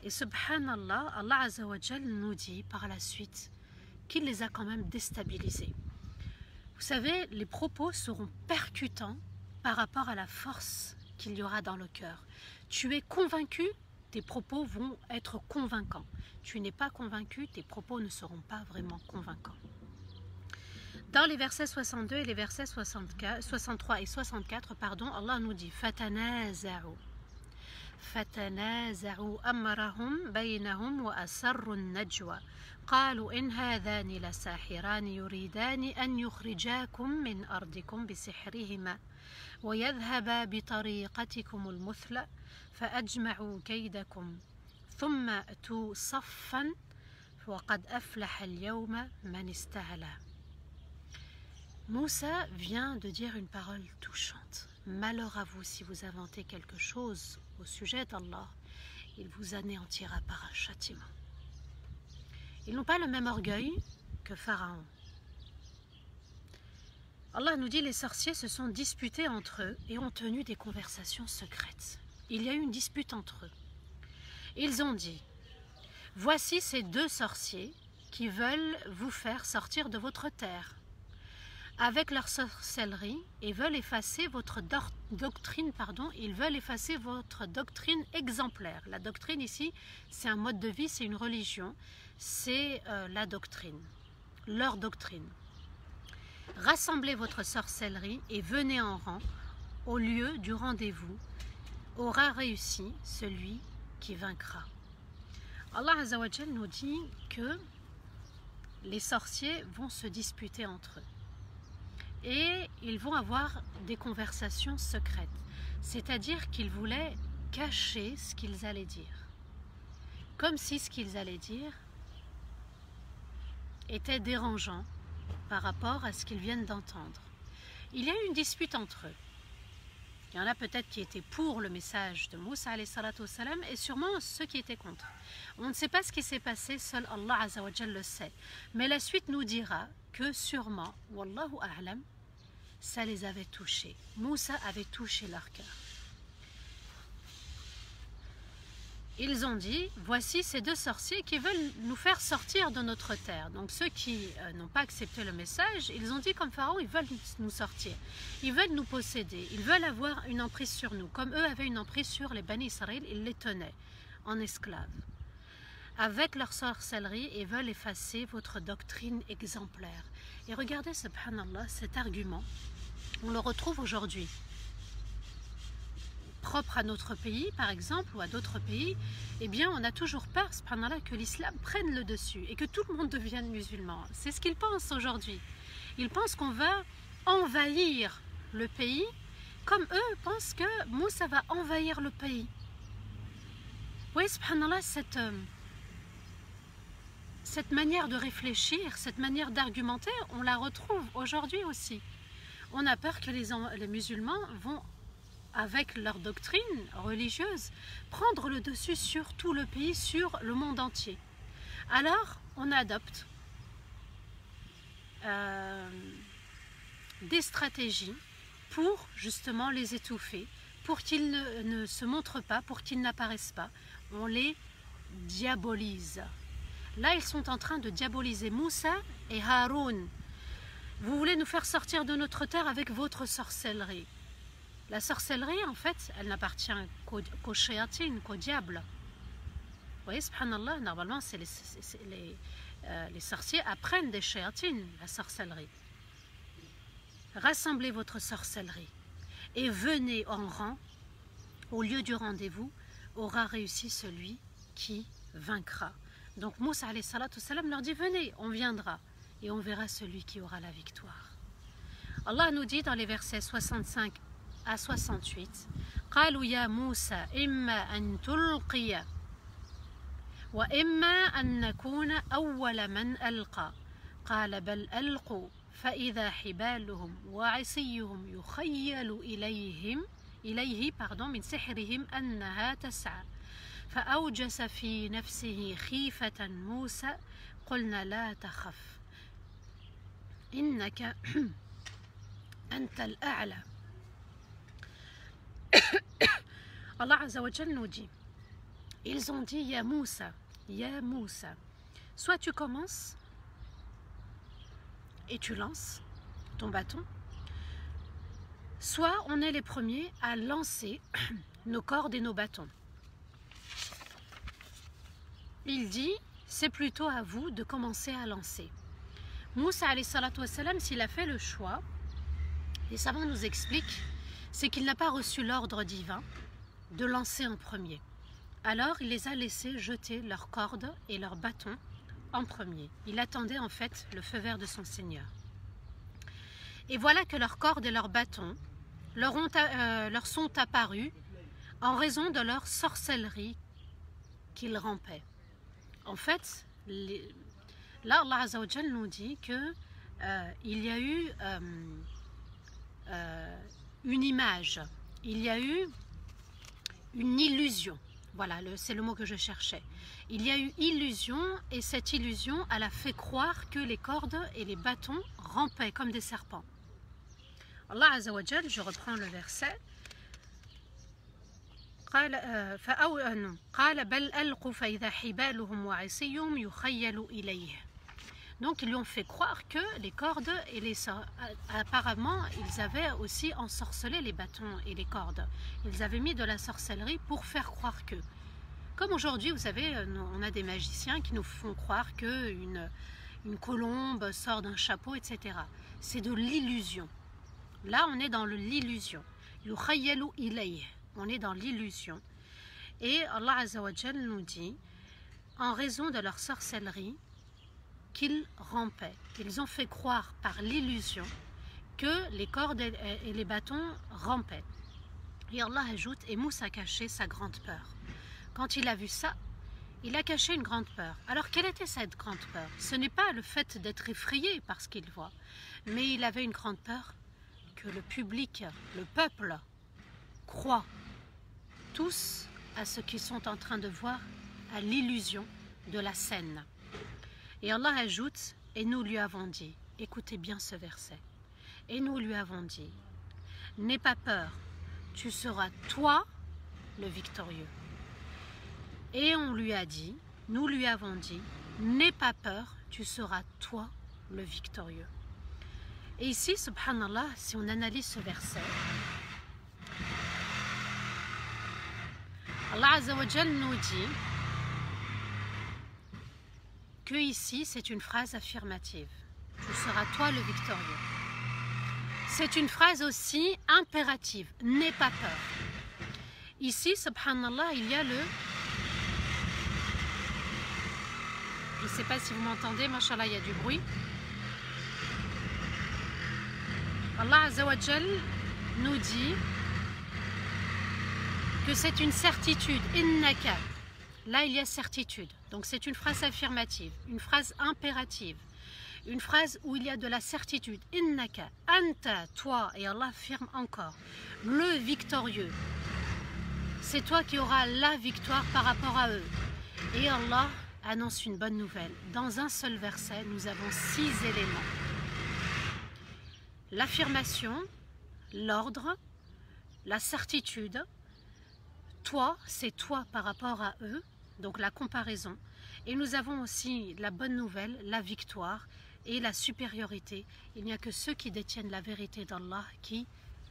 Et subhanallah, Allah Azza wa Jal nous dit par la suite qu'il les a quand même déstabilisés. Vous savez, les propos seront percutants par rapport à la force qu'il y aura dans le cœur. Tu es convaincu, tes propos vont être convaincants. Tu n'es pas convaincu, tes propos ne seront pas vraiment convaincants. Dans les versets 62 et les versets 63 et 64, Allah nous dit « Fatanaza'u » فتنازعوا أمرهم بينهم وأسروا النجوى قالوا إن هذان لساحران يريدان أن يخرجاكم من أرضكم بسحرهما ويذهبا بطريقتكم المثلى فأجمعوا كيدكم ثم أتوا صفا وقد أفلح اليوم من استعلى. Moussa vient de dire une parole touchante. Malheur à vous si vous inventez quelque chose au sujet d'Allah, il vous anéantira par un châtiment. Ils n'ont pas le même orgueil que Pharaon. Allah nous dit les sorciers se sont disputés entre eux et ont tenu des conversations secrètes. Il y a eu une dispute entre eux. Ils ont dit « Voici ces deux sorciers qui veulent vous faire sortir de votre terre. Avec leur sorcellerie, ils veulent effacer votre doctrine, ils veulent effacer votre doctrine exemplaire. La doctrine ici, c'est un mode de vie, c'est une religion, c'est la doctrine, leur doctrine. Rassemblez votre sorcellerie et venez en rang au lieu du rendez-vous. Aura réussi celui qui vaincra. Allah Azza wa Jal nous dit que les sorciers vont se disputer entre eux. Et ils vont avoir des conversations secrètes. C'est-à-dire qu'ils voulaient cacher ce qu'ils allaient dire. Comme si ce qu'ils allaient dire était dérangeant par rapport à ce qu'ils viennent d'entendre. Il y a eu une dispute entre eux. Il y en a peut-être qui étaient pour le message de Moussa alayhi salatu wassalam et sûrement ceux qui étaient contre. On ne sait pas ce qui s'est passé, seul Allah Azza wa Jal le sait. Mais la suite nous dira que sûrement, Wallahu a'lam, ça les avait touchés. Moussa avait touché leur cœur. Ils ont dit, voici ces deux sorciers qui veulent nous faire sortir de notre terre. Donc ceux qui n'ont pas accepté le message, ils ont dit comme Pharaon, ils veulent nous sortir. Ils veulent nous posséder. Ils veulent avoir une emprise sur nous. Comme eux avaient une emprise sur les Bani Israël, ils les tenaient en esclaves. Avec leur sorcellerie, ils veulent effacer votre doctrine exemplaire. Et regardez, subhanallah, cet argument, on le retrouve aujourd'hui. Propre à notre pays, par exemple, ou à d'autres pays, eh bien, on a toujours peur, subhanallah, que l'islam prenne le dessus et que tout le monde devienne musulman. C'est ce qu'ils pensent aujourd'hui. Ils pensent qu'on va envahir le pays, comme eux pensent que Moussa va envahir le pays. Oui, subhanallah, cette manière de réfléchir, cette manière d'argumenter, on la retrouve aujourd'hui aussi. On a peur que les musulmans vont, avec leur doctrine religieuse, prendre le dessus sur tout le pays, sur le monde entier. Alors, on adopte des stratégies pour justement les étouffer, pour qu'ils ne se montrent pas, pour qu'ils n'apparaissent pas. On les diabolise. Là, ils sont en train de diaboliser Moussa et Haroun. Vous voulez nous faire sortir de notre terre avec votre sorcellerie. La sorcellerie, en fait, elle n'appartient qu'aux shayatin, qu'au diable. Vous voyez, subhanallah, normalement, les sorciers apprennent des shayatin, la sorcellerie. Rassemblez votre sorcellerie et venez en rang, au lieu du rendez-vous, aura réussi celui qui vaincra. Donc Moussa alayhi salatu wassalam leur dit, venez, on viendra et on verra celui qui aura la victoire. Allah nous dit dans les versets 65 à 68, قالوا يا موسى إما أن تلقي وإما أن نكون أول من ألقى قال بل ألقوا فإذا حبالهم وعصيهم يخيل إليه من سحرهم أنها تسعى فأوجس في نفسه خيفة موسى قلنا لا تخف إنك أنت الأعلى. Allah Azza wa Jal nous dit, Ils ont dit Ya Moussa, Ya Moussa. Soit tu commences et tu lances ton bâton, soit on est les premiers à lancer nos cordes et nos bâtons. Il dit, c'est plutôt à vous de commencer à lancer. Moussa alayhi salatu wassalam, s'il a fait le choix, les savants nous expliquent, c'est qu'il n'a pas reçu l'ordre divin de lancer en premier. Alors il les a laissés jeter leurs cordes et leurs bâtons en premier. Il attendait en fait le feu vert de son Seigneur. Et voilà que leurs cordes et leurs bâtons leur sont apparus en raison de leur sorcellerie qu'ils rampaient. En fait, là Allah Azza wa Jal nous dit que il y a eu une image, il y a eu une illusion. Voilà, c'est le mot que je cherchais. Il y a eu illusion et cette illusion, elle a fait croire que les cordes et les bâtons rampaient comme des serpents. Allah Azza wa Jal, je reprends le verset. Donc ils lui ont fait croire que les cordes et apparemment ils avaient aussi ensorcelé les bâtons et les cordes. Ils avaient mis de la sorcellerie pour faire croire que. Comme aujourd'hui, vous savez, on a des magiciens qui nous font croire qu'une colombe sort d'un chapeau, etc. C'est de l'illusion. Là, on est dans l'illusion. On est dans l'illusion. Et Allah Azza wa Jal nous dit, en raison de leur sorcellerie, qu'ils rampaient. Ils ont fait croire par l'illusion que les cordes et les bâtons rampaient. Et Allah ajoute, et Moussa a caché sa grande peur. Quand il a vu ça, il a caché une grande peur. Alors quelle était cette grande peur? Ce n'est pas le fait d'être effrayé par ce qu'il voit, mais il avait une grande peur que le public, le peuple, croient tous à ce qu'ils sont en train de voir, à l'illusion de la scène. Et Allah ajoute, et nous lui avons dit, écoutez bien ce verset, et nous lui avons dit, n'aie pas peur, tu seras toi le victorieux. Et on lui a dit, nous lui avons dit, n'aie pas peur, tu seras toi le victorieux. Et ici, subhanallah, si on analyse ce verset, Allah Azza wa Jal nous dit que ici c'est une phrase affirmative. Tu seras toi le victorieux. C'est une phrase aussi impérative. N'aie pas peur. Ici, subhanallah, il y a le... Je ne sais pas si vous m'entendez, mashallah, il y a du bruit. Allah Azza wa Jal nous dit que c'est une certitude. Innaka. Là, il y a certitude. Donc, c'est une phrase affirmative, une phrase impérative, une phrase où il y a de la certitude. Innaka, anta, toi, et Allah affirme encore, le victorieux. C'est toi qui auras la victoire par rapport à eux. Et Allah annonce une bonne nouvelle. Dans un seul verset, nous avons 6 éléments. L'affirmation, l'ordre, la certitude. Toi, c'est toi par rapport à eux, donc la comparaison. Et nous avons aussi la bonne nouvelle, la victoire et la supériorité. Il n'y a que ceux qui détiennent la vérité d'Allah qui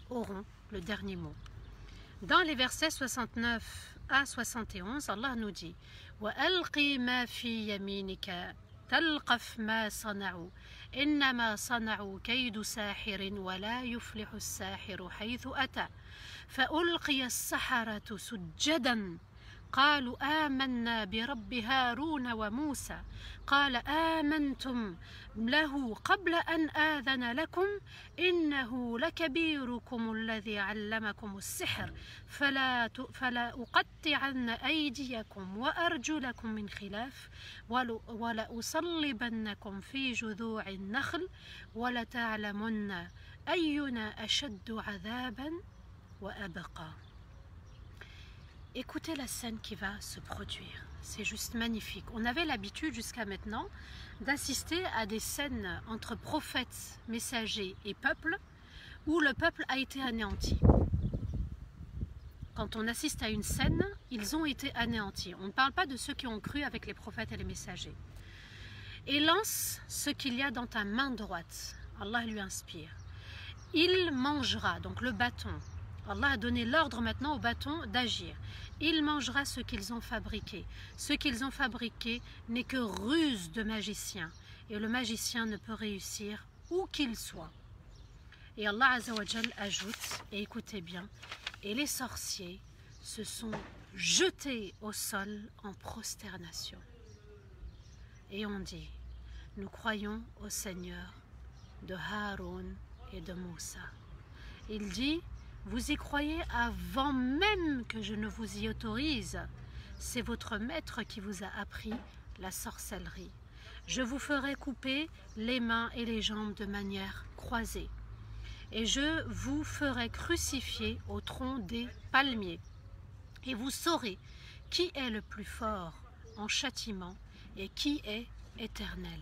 auront le dernier mot. Dans les versets 69 à 71, Allah nous dit « وَأَلْقِ مَا فِي يَمِينِكَ تَلْقَفْ مَا صَنَعُوا إِنَّمَا صَنَعُوا كَيْدُ سَاحِرٍ وَلَا يُفْلِحُ السَّاحِرُ حَيْثُ أَتَى فَأُلْقِيَ السَّحَرَةُ سُجَّدًا قالوا آمنا برب هارون وموسى قال آمنتم له قبل أن آذن لكم إنه لكبيركم الذي علمكم السحر فلا أقطعن أيديكم وأرجلكم من خلاف ولأصلبنكم في جذوع النخل ولتعلمن أينا أشد عذابا وأبقى. Écoutez la scène qui va se produire, c'est juste magnifique. On avait l'habitude jusqu'à maintenant d'assister à des scènes entre prophètes, messagers et peuple, où le peuple a été anéanti. quand on assiste à une scène, ils ont été anéantis. On ne parle pas de ceux qui ont cru avec les prophètes et les messagers. Et lance ce qu'il y a dans ta main droite. Allah lui inspire. Il mangera, donc le bâton. Allah a donné l'ordre maintenant au bâton d'agir. Il mangera ce qu'ils ont fabriqué. Ce qu'ils ont fabriqué n'est que ruse de magicien. Et le magicien ne peut réussir où qu'il soit. Et Allah Azzawajal ajoute, et écoutez bien, et les sorciers se sont jetés au sol en prosternation. Et on dit, nous croyons au Seigneur de Haroun et de Moussa. Il dit, vous y croyez avant même que je ne vous y autorise. C'est votre maître qui vous a appris la sorcellerie. Je vous ferai couper les mains et les jambes de manière croisée. Et je vous ferai crucifier au tronc des palmiers. Et vous saurez qui est le plus fort en châtiment et qui est éternel.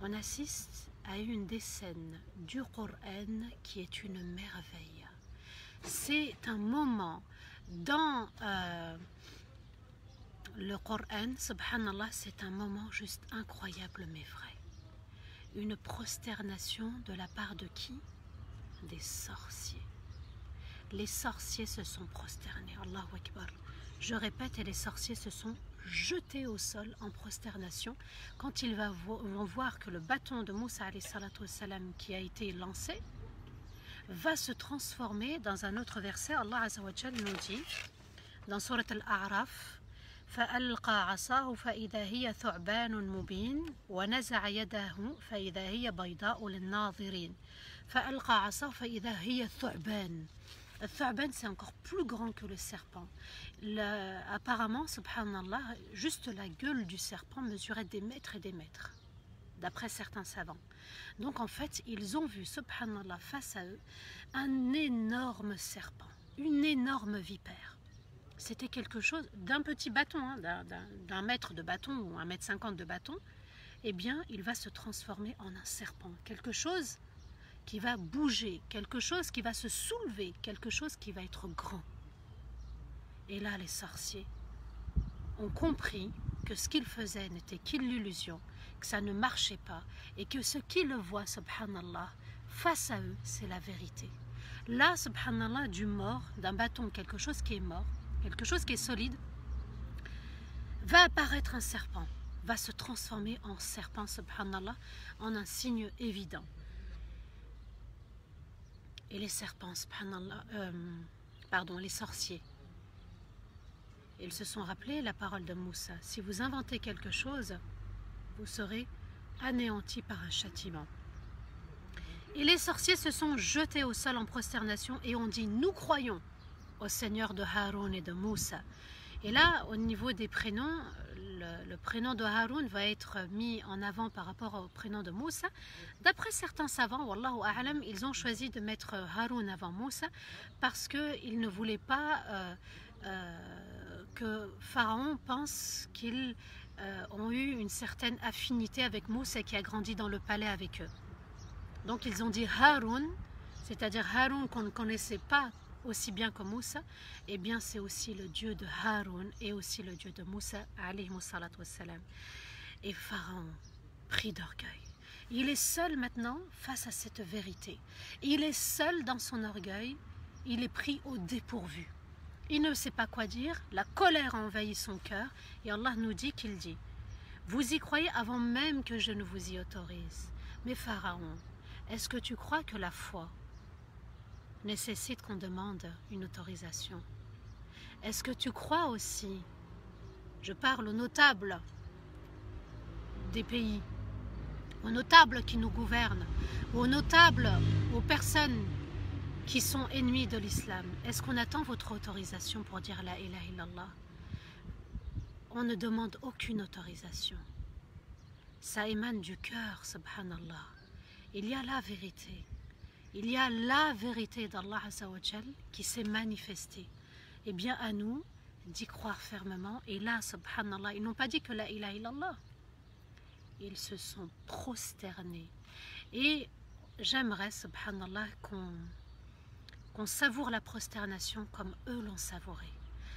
On assiste à une des scènes du Coran qui est une merveille. C'est un moment dans le Coran, subhanallah, c'est un moment juste incroyable mais vrai. Une prosternation de la part de qui? Des sorciers. Les sorciers se sont prosternés. Allahu Akbar. Je répète, et les sorciers se sont jetés au sol en prosternation quand ils vont voir que le bâton de Moussa alayhi salatu wassalam qui a été lancé va se transformer dans un autre verset. Allah Azza wa Jal nous dit dans Surat Al-A'raf, فألقى عصاه فإذا هي ثعبان مبين ونزع يده فإذا هي بيضاء للناظرين فألقى عصاه فإذا هي ثعبان. Le thu'ban, c'est encore plus grand que le serpent. Apparemment, subhanallah, juste la gueule du serpent mesurait des mètres et des mètres, d'après certains savants. Donc en fait, ils ont vu, subhanallah, face à eux, un énorme serpent, une énorme vipère. C'était quelque chose d'un petit bâton, hein, d'un mètre de bâton ou 1,50 m de bâton. Eh bien, il va se transformer en un serpent. Quelque chose qui va bouger, quelque chose qui va se soulever, quelque chose qui va être grand. Et là, les sorciers ont compris que ce qu'ils faisaient n'était qu'une illusion, que ça ne marchait pas, et que ce qu'ils voient, subhanallah, face à eux, c'est la vérité. Là, subhanallah, du mort, d'un bâton, quelque chose qui est mort, quelque chose qui est solide, va apparaître un serpent, va se transformer en serpent, subhanallah, en un signe évident. Et les serpents, subhanallah, les sorciers, ils se sont rappelés la parole de Moussa. Si vous inventez quelque chose, vous serez anéantis par un châtiment. Et les sorciers se sont jetés au sol en prosternation et ont dit, nous croyons au Seigneur de Haroun et de Moussa. Et là, au niveau des prénoms, le prénom de Haroun va être mis en avant par rapport au prénom de Moussa. D'après certains savants, wallahu a'lam, ils ont choisi de mettre Haroun avant Moussa parce qu'ils ne voulaient pas que Pharaon pense qu'ils ont eu une certaine affinité avec Moussa qui a grandi dans le palais avec eux. Donc ils ont dit Haroun, c'est-à-dire Haroun qu'on ne connaissait pas aussi bien que Moussa, eh bien c'est aussi le Dieu de Haroun et aussi le Dieu de Moussa alayhi salatu wassalam. Et Pharaon, pris d'orgueil, il est seul maintenant face à cette vérité. Il est seul dans son orgueil, il est pris au dépourvu. Il ne sait pas quoi dire, la colère a envahi son cœur et Allah nous dit qu'il dit, vous y croyez avant même que je ne vous y autorise. Mais Pharaon, est-ce que tu crois que la foi nécessite qu'on demande une autorisation? Est-ce que tu crois aussi, je parle aux notables des pays, aux notables qui nous gouvernent, aux notables, aux personnes qui sont ennemies de l'islam, est-ce qu'on attend votre autorisation pour dire la ilaha illallah? On ne demande aucune autorisation. Ça émane du cœur, subhanallah. Il y a la vérité. Il y a la vérité d'Allah Azza wa Jal qui s'est manifestée. Et bien à nous d'y croire fermement. Et là, subhanallah, ils n'ont pas dit que la ilaha illallah. Ils se sont prosternés. Et j'aimerais, subhanallah, qu'on qu'on savoure la prosternation comme eux l'ont savourée.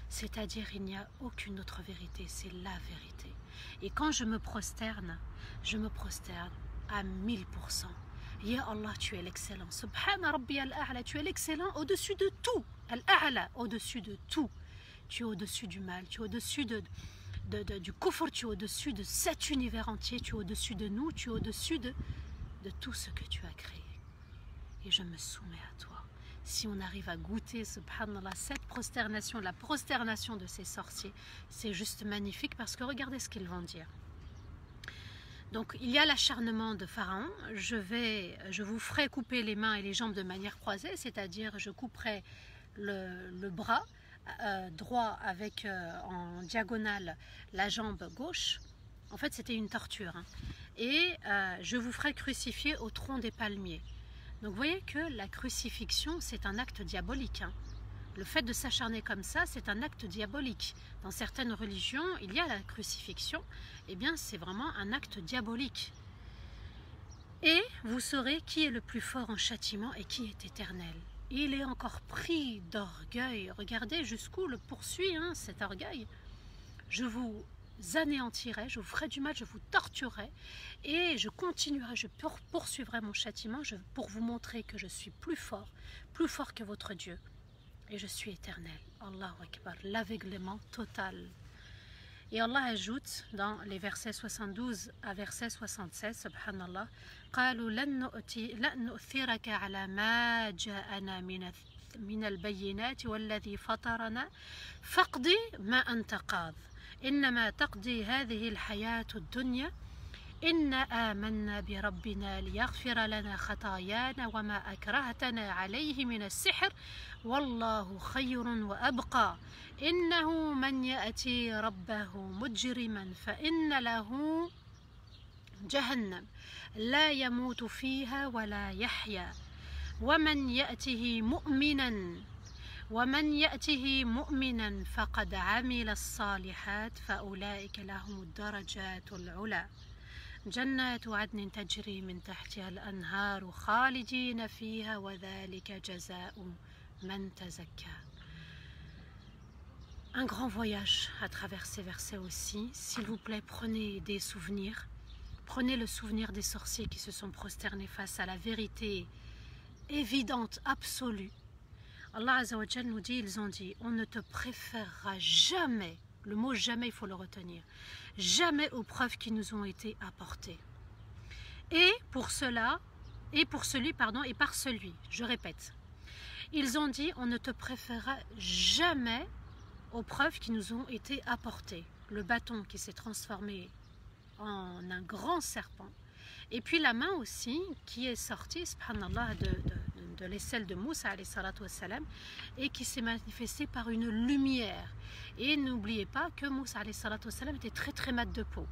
C'est-à-dire, il n'y a aucune autre vérité, c'est la vérité. Et quand je me prosterne à 1000%. Ya Allah, tu es l'excellent. Subhana Rabbi al-A'la, tu es l'excellent au-dessus de tout. Al-A'la, au-dessus de tout. Tu es au-dessus du mal, tu es au-dessus du kufr, tu es au-dessus de cet univers entier, tu es au-dessus de nous, tu es au-dessus de tout ce que tu as créé. Et je me soumets à toi. Si on arrive à goûter, subhanallah, cette prosternation, la prosternation de ces sorciers, c'est juste magnifique parce que regardez ce qu'ils vont dire. Donc il y a l'acharnement de Pharaon, je vous ferai couper les mains et les jambes de manière croisée, c'est-à-dire je couperai le bras droit avec en diagonale la jambe gauche. En fait c'était une torture. Hein. Et je vous ferai crucifier au tronc des palmiers. Donc vous voyez que la crucifixion c'est un acte diabolique. Hein. Le fait de s'acharner comme ça, c'est un acte diabolique. Dans certaines religions, il y a la crucifixion. Eh bien, c'est vraiment un acte diabolique. Et vous saurez qui est le plus fort en châtiment et qui est éternel. Il est encore pris d'orgueil. Regardez jusqu'où le poursuit hein, cet orgueil. Je vous anéantirai, je vous ferai du mal, je vous torturerai. Et je continuerai, je poursuivrai mon châtiment pour vous montrer que je suis plus fort que votre Dieu. Et je suis éternel. Allahu Akbar, l'aveuglement total. Et Allah ajoute dans les versets 72 à verset 76, subhanallah, قالوا لن نؤثرك على ما جاءنا من البينات والذي فطرنا فاقضي ما أنت قاض إنما تقضي هذه الحياة الدنيا إنا آمنا بربنا ليغفر لنا خطايانا وما أكرهتنا عليه من السحر والله خير وأبقى إنه من يأتي ربه مجرما فإن له جهنم لا يموت فيها ولا يحيا ومن يأته مؤمنا فقد عمل الصالحات فأولئك لهم الدرجات العلى جنات عدن تجري من تحتها الأنهار خالدين فيها وذلك جزاء من تزكى. Un grand voyage à travers ces versets aussi. S'il vous plaît, prenez des souvenirs. Prenez le souvenir des sorciers qui se sont prosternés face à la vérité évidente, absolue. Allah Azza wa Jal nous dit, ils ont dit, on ne te préférera jamais, le mot jamais il faut le retenir, jamais aux preuves qui nous ont été apportées. Et pour cela, et par celui, je répète, ils ont dit, on ne te préférera jamais aux preuves qui nous ont été apportées. Le bâton qui s'est transformé en un grand serpent. Et puis la main aussi qui est sortie, subhanallah, de l'aisselle de Moussa alayhi salatu wassalam, et qui s'est manifestée par une lumière. Et n'oubliez pas que Moussa alayhi salatu wassalam était très très mat de peau.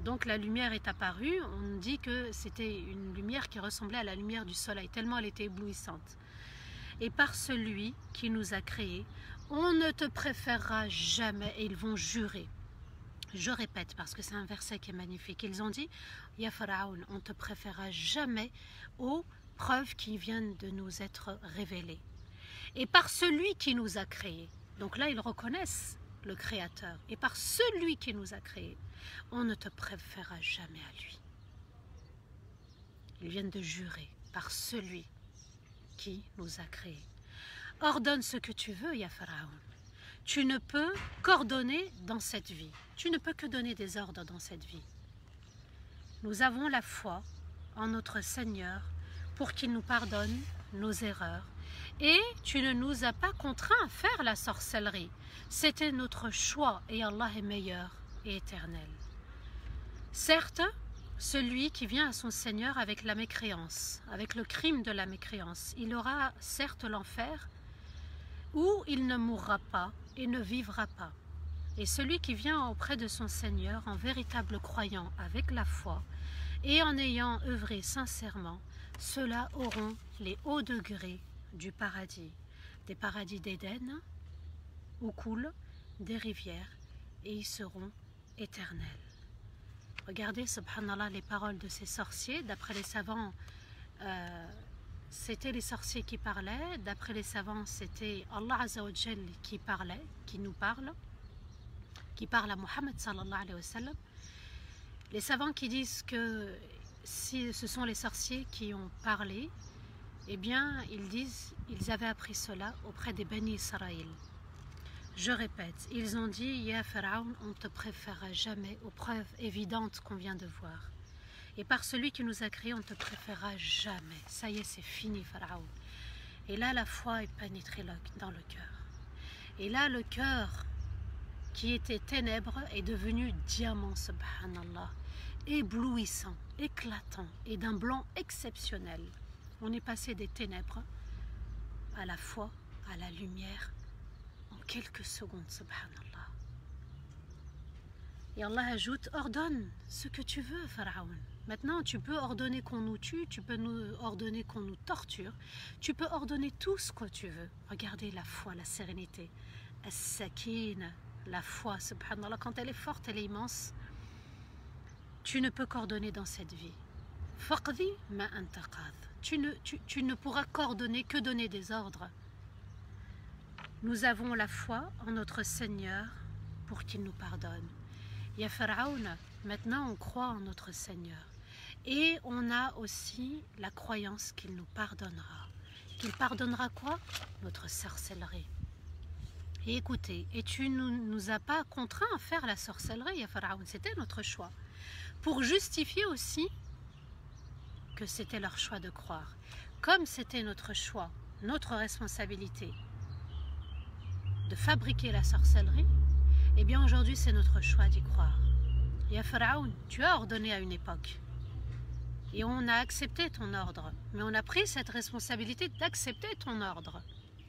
Donc la lumière est apparue, on dit que c'était une lumière qui ressemblait à la lumière du soleil, tellement elle était éblouissante. Et par celui qui nous a créés, on ne te préférera jamais, et ils vont jurer. Je répète parce que c'est un verset qui est magnifique. Ils ont dit, Ya Pharaon, on ne te préférera jamais aux preuves qui viennent de nous être révélées. Et par celui qui nous a créés, donc là ils reconnaissent le Créateur, et par celui qui nous a créés, on ne te préférera jamais à lui. Ils viennent de jurer par celui qui nous a créés. Ordonne ce que tu veux, Ya Pharaon. Tu ne peux qu'ordonner dans cette vie. Tu ne peux que donner des ordres dans cette vie. Nous avons la foi en notre Seigneur pour qu'il nous pardonne nos erreurs. Et tu ne nous as pas contraints à faire la sorcellerie. C'était notre choix et Allah est meilleur et éternel. Certes, celui qui vient à son Seigneur avec la mécréance, avec le crime de la mécréance, il aura certes l'enfer où il ne mourra pas et ne vivra pas. Et celui qui vient auprès de son Seigneur en véritable croyant avec la foi et en ayant œuvré sincèrement, ceux-là auront les hauts degrés du paradis, des paradis d'Éden où coulent des rivières et ils seront éternels. Regardez, subhanallah, les paroles de ces sorciers, d'après les savants, c'était les sorciers qui parlaient. D'après les savants, c'était Allah Azza wa Jal qui parlait, qui nous parle, qui parle à Muhammad sallallahu alayhi wa sallam. Les savants qui disent que si ce sont les sorciers qui ont parlé, eh bien, ils avaient appris cela auprès des Bani Israël. Je répète, ils ont dit, Ya Pharaon, on ne te préférera jamais aux preuves évidentes qu'on vient de voir. Et par celui qui nous a créés, on ne te préférera jamais. Ça y est, c'est fini, Pharaon. Et là, la foi est pénétrée dans le cœur. Et là, le cœur qui était ténèbres est devenu diamant, subhanallah, éblouissant, éclatant et d'un blanc exceptionnel. On est passé des ténèbres à la foi, à la lumière, en quelques secondes, subhanallah. Et Allah ajoute, ordonne ce que tu veux, Pharaon. Maintenant, tu peux ordonner qu'on nous tue, tu peux nous ordonner qu'on nous torture, tu peux ordonner tout ce que tu veux. Regardez la foi, la sérénité. As-sakina, la foi, subhanallah, quand elle est forte, elle est immense. Tu ne peux qu'ordonner dans cette vie. Faqdi ma anta qad. Tu ne pourras qu'ordonner, que donner des ordres. Nous avons la foi en notre Seigneur pour qu'il nous pardonne. Ya Pharaon, maintenant on croit en notre Seigneur. Et on a aussi la croyance qu'il nous pardonnera. Qu'il pardonnera quoi? Notre sorcellerie. Et écoutez, et tu ne nous as pas contraints à faire la sorcellerie, Ya Pharaon, c'était notre choix. Pour justifier aussi que c'était leur choix de croire. Comme c'était notre choix, notre responsabilité de fabriquer la sorcellerie, eh bien aujourd'hui c'est notre choix d'y croire. Ya Pharaon, tu as ordonné à une époque. Et on a accepté ton ordre. Mais on a pris cette responsabilité d'accepter ton ordre.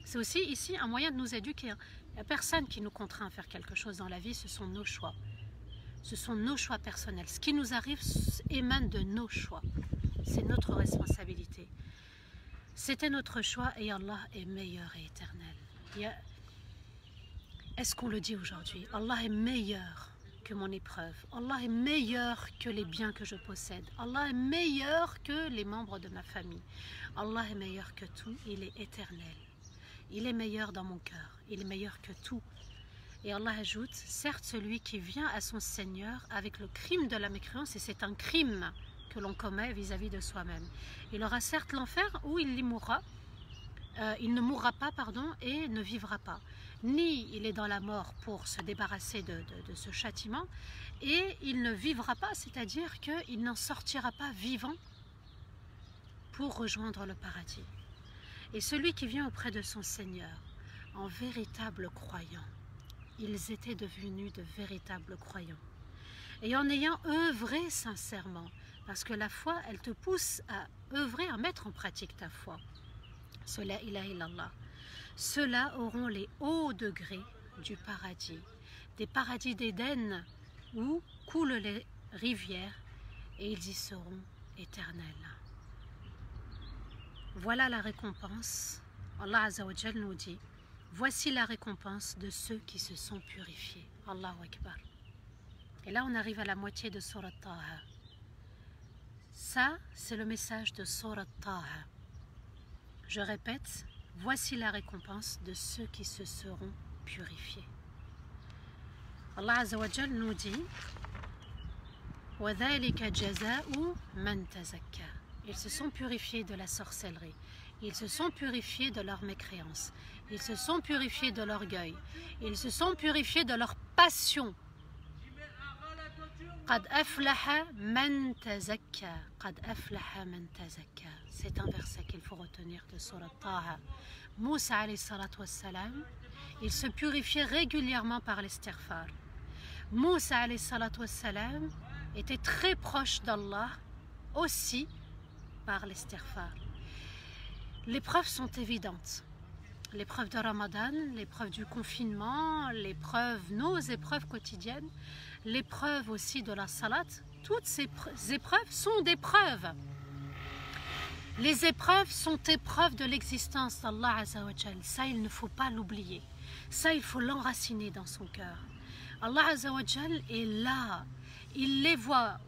C'est aussi ici un moyen de nous éduquer. Il n'y a personne qui nous contraint à faire quelque chose dans la vie, ce sont nos choix. Ce sont nos choix personnels. Ce qui nous arrive émane de nos choix. C'est notre responsabilité. C'était notre choix et Allah est meilleur et éternel. Est-ce qu'on le dit aujourd'hui? Allah est meilleur que mon épreuve. Allah est meilleur que les biens que je possède. Allah est meilleur que les membres de ma famille. Allah est meilleur que tout. Il est éternel. Il est meilleur dans mon cœur. Il est meilleur que tout. Et Allah ajoute, certes celui qui vient à son Seigneur avec le crime de la mécréance, et c'est un crime que l'on commet vis-à-vis de soi-même. Il aura certes l'enfer où il y mourra, il ne mourra pas, et ne vivra pas. Ni il est dans la mort pour se débarrasser de ce châtiment, et il ne vivra pas, c'est-à-dire qu'il n'en sortira pas vivant pour rejoindre le paradis. Et celui qui vient auprès de son Seigneur, en véritable croyant, ils étaient devenus de véritables croyants. Et en ayant œuvré sincèrement, parce que la foi, elle te pousse à œuvrer, à mettre en pratique ta foi. Cela, ilaha illallah. Ceux-là auront les hauts degrés du paradis, des paradis d'Éden où coulent les rivières et ils y seront éternels. Voilà la récompense. Allah Azza wa Jal nous dit, voici la récompense de ceux qui se sont purifiés. Allahu Akbar. Et là on arrive à la moitié de Surat Taha. Ça, c'est le message de Surat Taha. Je répète, voici la récompense de ceux qui se seront purifiés. Allah Azza wa Jal nous dit, وَذَلِكَ جَزَاءُ مَنْ تَزَكَّى. Ils se sont purifiés de la sorcellerie. Ils se sont purifiés de leur mécréance. Ils se sont purifiés de l'orgueil. Ils se sont purifiés de leur passion. قَدْ أَفْلَحَ مَنْ تَزَكَّى. قَدْ أَفْلَحَ مَنْ تَزَكَّى. C'est un verset qu'il faut retenir de Surat Taha. Moussa alayhi salatu wassalam, il se purifiait régulièrement par l'istighfar. Moussa alayhi salatu wassalam était très proche d'Allah aussi par l'istighfar. Les preuves sont évidentes. Les preuves de Ramadan, les preuves du confinement, nos épreuves quotidiennes, les preuves aussi de la salat, toutes ces épreuves sont des preuves. Les épreuves sont épreuves de l'existence d'Allah Azza wa Jal. Ça, il ne faut pas l'oublier. Ça, il faut l'enraciner dans son cœur. Allah Azza wa Jal est là. Il les voit.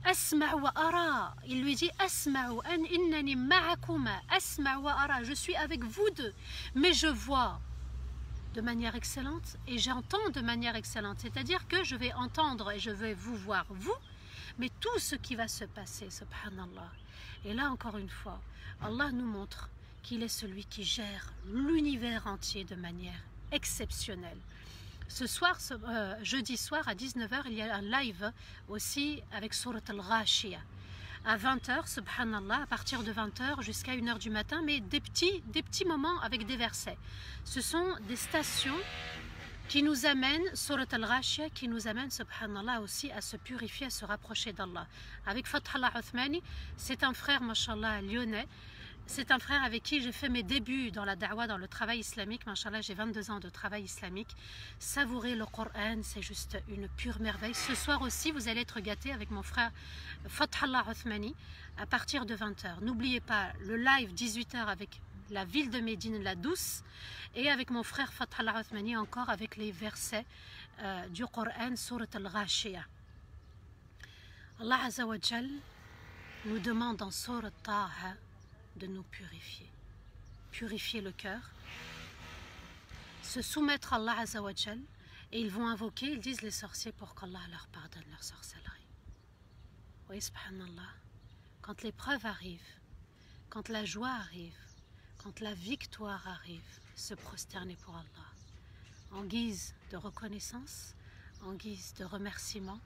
Asma' wa ara. Il lui dit Asma'u an innani ma'akuma. Asma' wa ara. Je suis avec vous deux, mais je vois de manière excellente et j'entends de manière excellente. C'est-à-dire que je vais entendre et je vais vous voir, vous, mais tout ce qui va se passer, subhanallah. Et là, encore une fois, Allah nous montre qu'il est celui qui gère l'univers entier de manière exceptionnelle. Ce soir, jeudi soir à 19 h, il y a un live aussi avec Surat al-Ghashiyah. À 20 h, subhanallah, à partir de 20 h jusqu'à 1 h du matin, mais des petits moments avec des versets. Ce sont des stations qui nous amènent, Surat al-Ghashiyah, qui nous amènent, subhanallah, aussi à se purifier, à se rapprocher d'Allah. Avec Fathallah Uthmani, c'est un frère, mashallah, lyonnais. C'est un frère avec qui j'ai fait mes débuts dans la da'wah, dans le travail islamique. Mashallah, j'ai 22 ans de travail islamique. Savourer le Coran, c'est juste une pure merveille. Ce soir aussi, vous allez être gâtés avec mon frère Fathallah Uthmani à partir de 20 h. N'oubliez pas le live 18 h avec la ville de Médine, la douce, et avec mon frère Fathallah Uthmani encore avec les versets du Coran, Surat al-Ghashiyah. Allah Azza wa Jal nous demande dans Surat Taha de nous purifier le cœur, se soumettre à Allah Azza wa Jal, et ils vont invoquer, ils disent les sorciers, pour qu'Allah leur pardonne leur sorcellerie. Oui, subhanallah, quand l'épreuve arrive, quand la joie arrive, quand la victoire arrive, se prosterner pour Allah, en guise de reconnaissance, en guise de remerciement,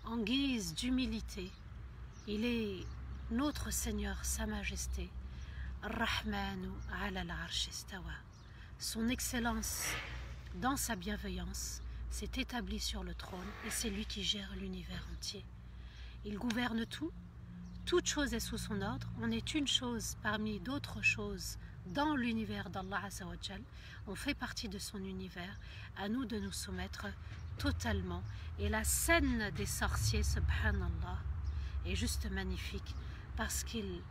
en guise d'humilité. Il est notre Seigneur, Sa Majesté, Ar-Rahmanu ala al-Arsh istawa. Son excellence dans sa bienveillance s'est établie sur le trône et c'est lui qui gère l'univers entier. Il gouverne tout, toute chose est sous son ordre. On est une chose parmi d'autres choses dans l'univers d'Allah Azza wa Jal. On fait partie de son univers. À nous de nous soumettre totalement. Et la scène des sorciers, subhanallah, est juste magnifique parce qu'ils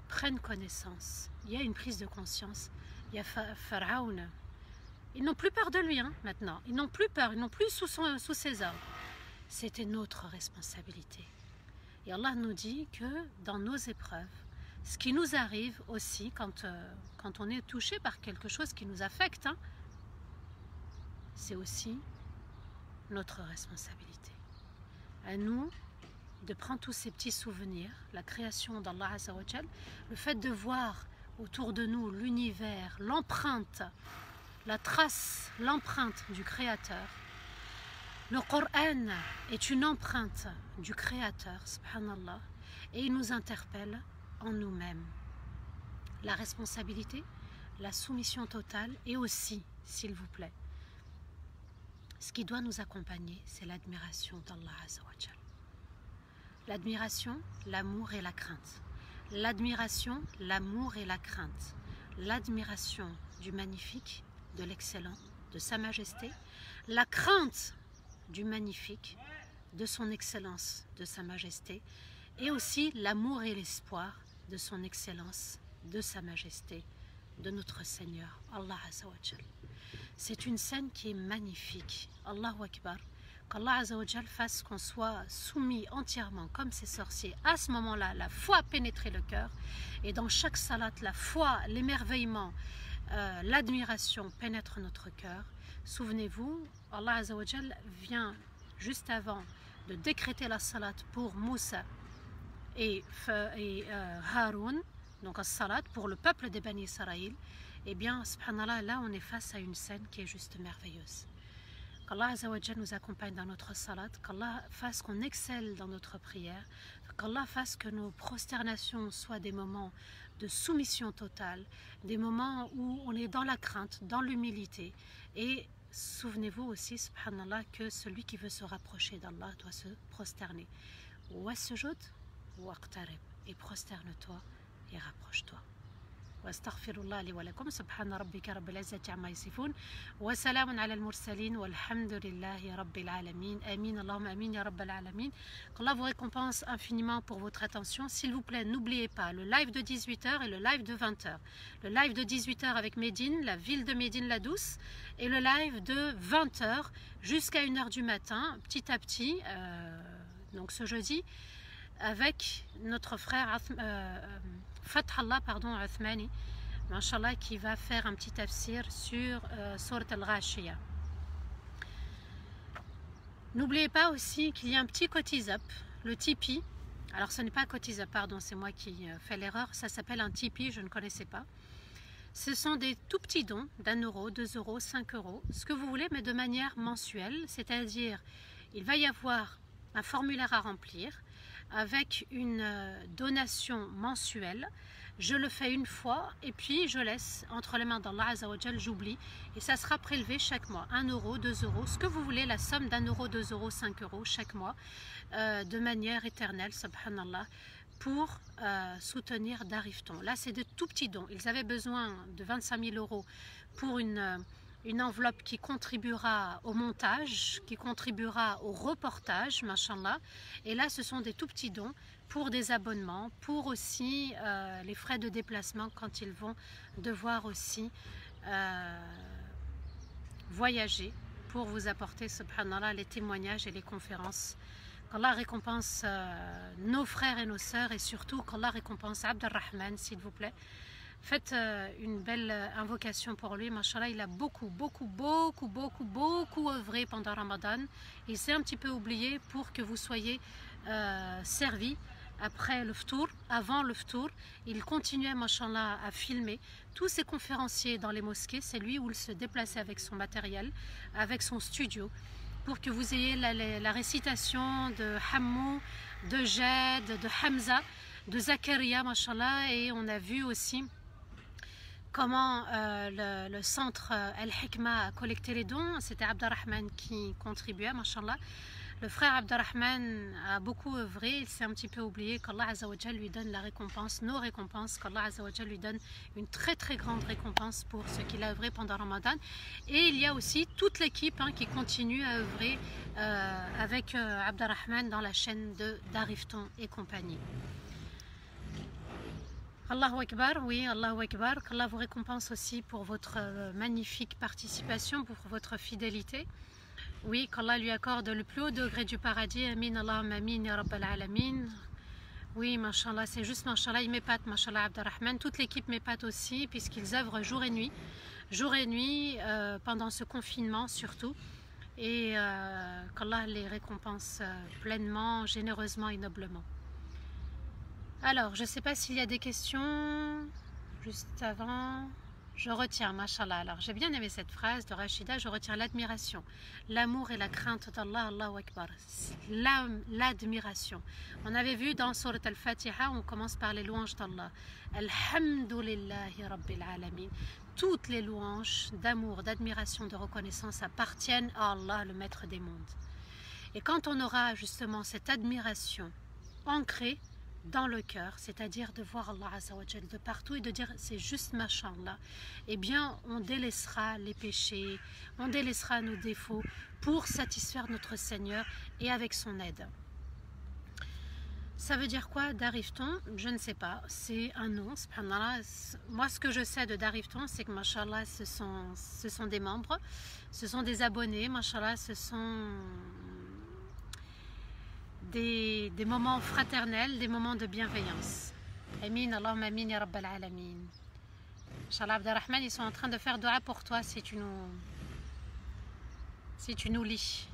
prennent connaissance. Il y a une prise de conscience. Il y a Pharaon. Ils n'ont plus peur de lui maintenant. Ils n'ont plus peur. Ils n'ont plus sous ses ordres. C'était notre responsabilité. Et Allah nous dit que dans nos épreuves, ce qui nous arrive aussi quand on est touché par quelque chose qui nous affecte, c'est aussi notre responsabilité. À nous de prendre tous ces petits souvenirs, la création d'Allah Azza wa Jal, le fait de voir autour de nous l'univers, l'empreinte, la trace, l'empreinte du Créateur. Le Coran est une empreinte du Créateur, subhanallah, et il nous interpelle en nous-mêmes. La responsabilité, la soumission totale et aussi, s'il vous plaît, ce qui doit nous accompagner, c'est l'admiration d'Allah Azza wa Jal. L'admiration, l'amour et la crainte. L'admiration, l'amour et la crainte. L'admiration du magnifique, de l'excellent, de Sa Majesté. La crainte du magnifique, de son excellence, de Sa Majesté. Et aussi l'amour et l'espoir de son excellence, de Sa Majesté, de notre Seigneur, Allah Azza wa Jal. C'est une scène qui est magnifique. Allahu Akbar. Qu'Allah Azza wa Jal fasse qu'on soit soumis entièrement comme ces sorciers. À ce moment-là, la foi pénétrer le cœur. Et dans chaque salat, la foi, l'émerveillement, l'admiration pénètre notre cœur. Souvenez-vous, Allah Azza wa Jal vient juste avant de décréter la salat pour Moussa et Haroun, donc la salat pour le peuple des Bani Israël. Eh bien, subhanallah, là on est face à une scène qui est juste merveilleuse. Qu'Allah Azza wa Jal nous accompagne dans notre salat, qu'Allah fasse qu'on excelle dans notre prière, qu'Allah fasse que nos prosternations soient des moments de soumission totale, des moments où on est dans la crainte, dans l'humilité. Et souvenez-vous aussi, subhanallah, que celui qui veut se rapprocher d'Allah doit se prosterner. Wasjud waqtarib, et prosterne-toi et rapproche-toi. واستغفر الله لي ولكم سبحان ربك رب العزة عما يصفون وسلام على المرسلين والحمد لله رب العالمين آمين اللهم آمين يا رب العالمين. Qu'Allah vous récompense infiniment pour votre attention. S'il vous plaît, n'oubliez pas le live de 18 h et le live de 20 h. Le live de 18 h avec Médine, la ville de Médine la Douce, et le live de 20 h jusqu'à 1 h du matin, petit à petit, donc ce jeudi, avec notre frère Fathallah Uthmani, Mashallah, qui va faire un petit tafsir sur Surat al-Ghashiyah. N'oubliez pas aussi qu'il y a un petit Cotise-up, le Tipeee. Alors ce n'est pas Cotise-up, pardon, c'est moi qui fais l'erreur, ça s'appelle un Tipeee, je ne connaissais pas. Ce sont des tout petits dons d'1 euro, 2 euros, 5 euros, ce que vous voulez, mais de manière mensuelle, c'est-à-dire il va y avoir un formulaire à remplir avec une donation mensuelle. Je le fais une fois et puis je laisse entre les mains d'Allah Azzawajal, j'oublie, et ça sera prélevé chaque mois, 1 euro, 2 euros, ce que vous voulez, la somme d'1 euro, 2 euros, 5 euros chaque mois, de manière éternelle, subhanallah, pour soutenir Darifton. Là, c'est de tout petits dons. Ils avaient besoin de 25 000 euros pour une enveloppe qui contribuera au montage, qui contribuera au reportage, machallah. Et là, ce sont des tout petits dons pour des abonnements, pour aussi les frais de déplacement quand ils vont devoir aussi voyager pour vous apporter, subhanallah, les témoignages et les conférences. Qu'Allah récompense nos frères et nos sœurs, et surtout qu'Allah récompense Abdelrahman, s'il vous plaît. Faites une belle invocation pour lui. Mashallah, il a beaucoup œuvré pendant Ramadan. Il s'est un petit peu oublié pour que vous soyez servis après le ftour, avant le ftour. Il continuait, mashallah, à filmer tous ces conférenciers dans les mosquées. C'est lui où il se déplaçait avec son matériel, avec son studio, pour que vous ayez la récitation de Hammou, de Jed, de Hamza, de Zakaria, mashallah. Et on a vu aussi comment le centre Al-Hikma a collecté les dons. C'était Abdelrahman qui contribuait, mashallah. Le frère Abdelrahman a beaucoup œuvré, il s'est un petit peu oublié. Qu'Allah Azzawajal lui donne la récompense, nos récompenses, qu'Allah Azzawajal lui donne une très grande récompense pour ce qu'il a œuvré pendant Ramadan. Et il y a aussi toute l'équipe qui continue à œuvrer avec Abdelrahman dans la chaîne de Darifton et compagnie. Allahu Akbar, oui, Allahu Akbar, qu'Allah vous récompense aussi pour votre magnifique participation, pour votre fidélité. Oui, qu'Allah lui accorde le plus haut degré du paradis. Amin, Allahumma amin, ya Rabbal alamin. Oui, mashallah, c'est juste mashallah, il m'épate, mashallah Abdelrahman. Toute l'équipe m'épate aussi, puisqu'ils œuvrent jour et nuit pendant ce confinement surtout. Et qu'Allah les récompense pleinement, généreusement et noblement. Alors, je ne sais pas s'il y a des questions juste avant. Je retiens, mashallah. Alors, j'ai bien aimé cette phrase de Rachida, je retiens l'admiration, l'amour et la crainte d'Allah, Allahu Akbar. L'admiration. On avait vu dans Surat al-Fatiha, on commence par les louanges d'Allah. Alhamdulillahi Rabbil Alamin. Toutes les louanges d'amour, d'admiration, de reconnaissance appartiennent à Allah, le maître des mondes. Et quand on aura justement cette admiration ancrée dans le cœur, c'est-à-dire de voir Allah Azzawajal de partout et de dire c'est juste machallah, eh bien on délaissera les péchés, on délaissera nos défauts pour satisfaire notre Seigneur et avec son aide. Ça veut dire quoi Darifton? Je ne sais pas, c'est un nom, subhanallah. Moi ce que je sais de Darifton, c'est que machallah ce sont des membres, ce sont des abonnés, machallah, ce sont des moments fraternels, des moments de bienveillance. Amin, Allahumma amin, ya Rabbal alamin. Inch'Allah, Abdelrahman, ils sont en train de faire dua pour toi si tu nous lis.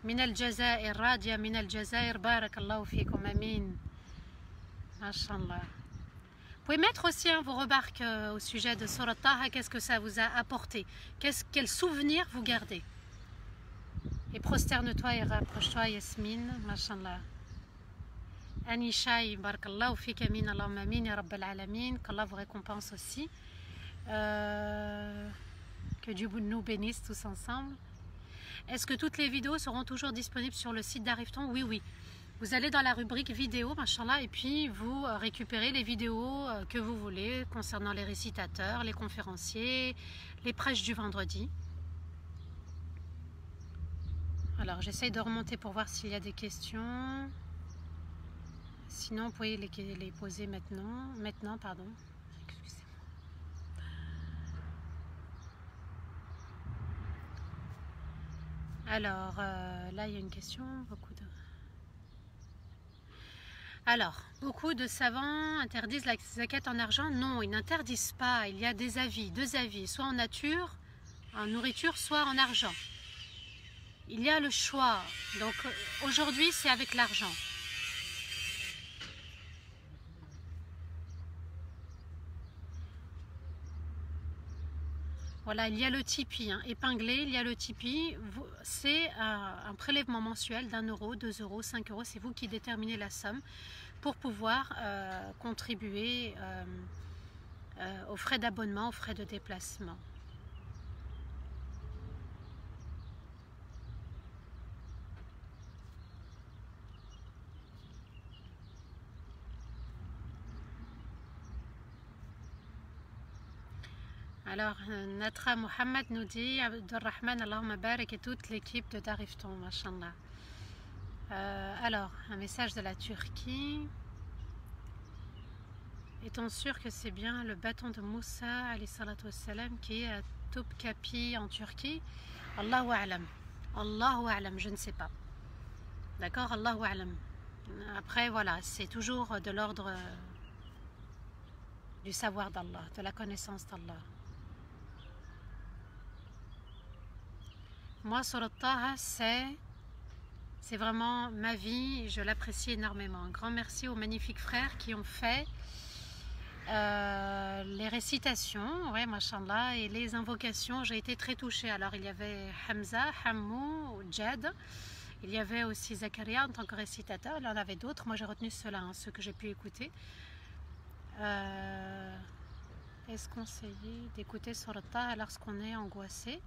Min al-Jazair, Radia min al-Jazair, barakallahu fikum, amin. Mashallah. Vous pouvez mettre aussi vos remarques au sujet de Surat Taha, qu'est-ce que ça vous a apporté, quel souvenir vous gardez. Et prosterne-toi et rapproche-toi, Yasmine, mashallah. Anishaï, barakallahu fik, amin, Allahumma amin, ya Rabbal alamin, qu'Allah vous récompense aussi. Que Dieu nous bénisse tous ensemble. Est-ce que toutes les vidéos seront toujours disponibles sur le site d'Arifton? Oui, oui. Vous allez dans la rubrique vidéo, machallah, et puis vous récupérez les vidéos que vous voulez concernant les récitateurs, les conférenciers, les prêches du vendredi. Alors, j'essaye de remonter pour voir s'il y a des questions. Sinon, vous pouvez les poser maintenant. Maintenant, pardon. Excusez-moi. Alors, là, il y a une question. Alors, beaucoup de savants interdisent la zakat en argent. Non, ils n'interdisent pas. Il y a des avis, deux avis, soit en nature, en nourriture, soit en argent. Il y a le choix. Donc, aujourd'hui, c'est avec l'argent. Voilà, il y a le Tipeee, hein, épinglé, il y a le Tipeee. C'est un prélèvement mensuel d'1 euro, 2 euros, 5 euros. C'est vous qui déterminez la somme pour pouvoir contribuer aux frais d'abonnement, aux frais de déplacement. Alors, Natra Mohamed nous dit, Abdelrahman, Allahumma barik, et toute l'équipe de Darifton, mashallah. Alors, un message de la Turquie. Est-on sûr que c'est bien le bâton de Moussa, alayhi salatu wassalam, qui est à Topkapi en Turquie? Allahu a'lam. Allahu a'lam, je ne sais pas. D'accord, Allahu a'lam. Après, voilà, c'est toujours de l'ordre du savoir d'Allah, de la connaissance d'Allah. Moi, Surat Taha, c'est vraiment ma vie, je l'apprécie énormément. Un grand merci aux magnifiques frères qui ont fait les récitations, ouais, mashallah, et les invocations. J'ai été très touchée. Alors, il y avait Hamza, Hammou, Jad. Il y avait aussi Zakaria en tant que récitateur. Il y en avait d'autres. Moi, j'ai retenu ceux-là, hein, ceux que j'ai pu écouter. Est-ce conseillé d'écouter Surat Taha lorsqu'on est angoissé?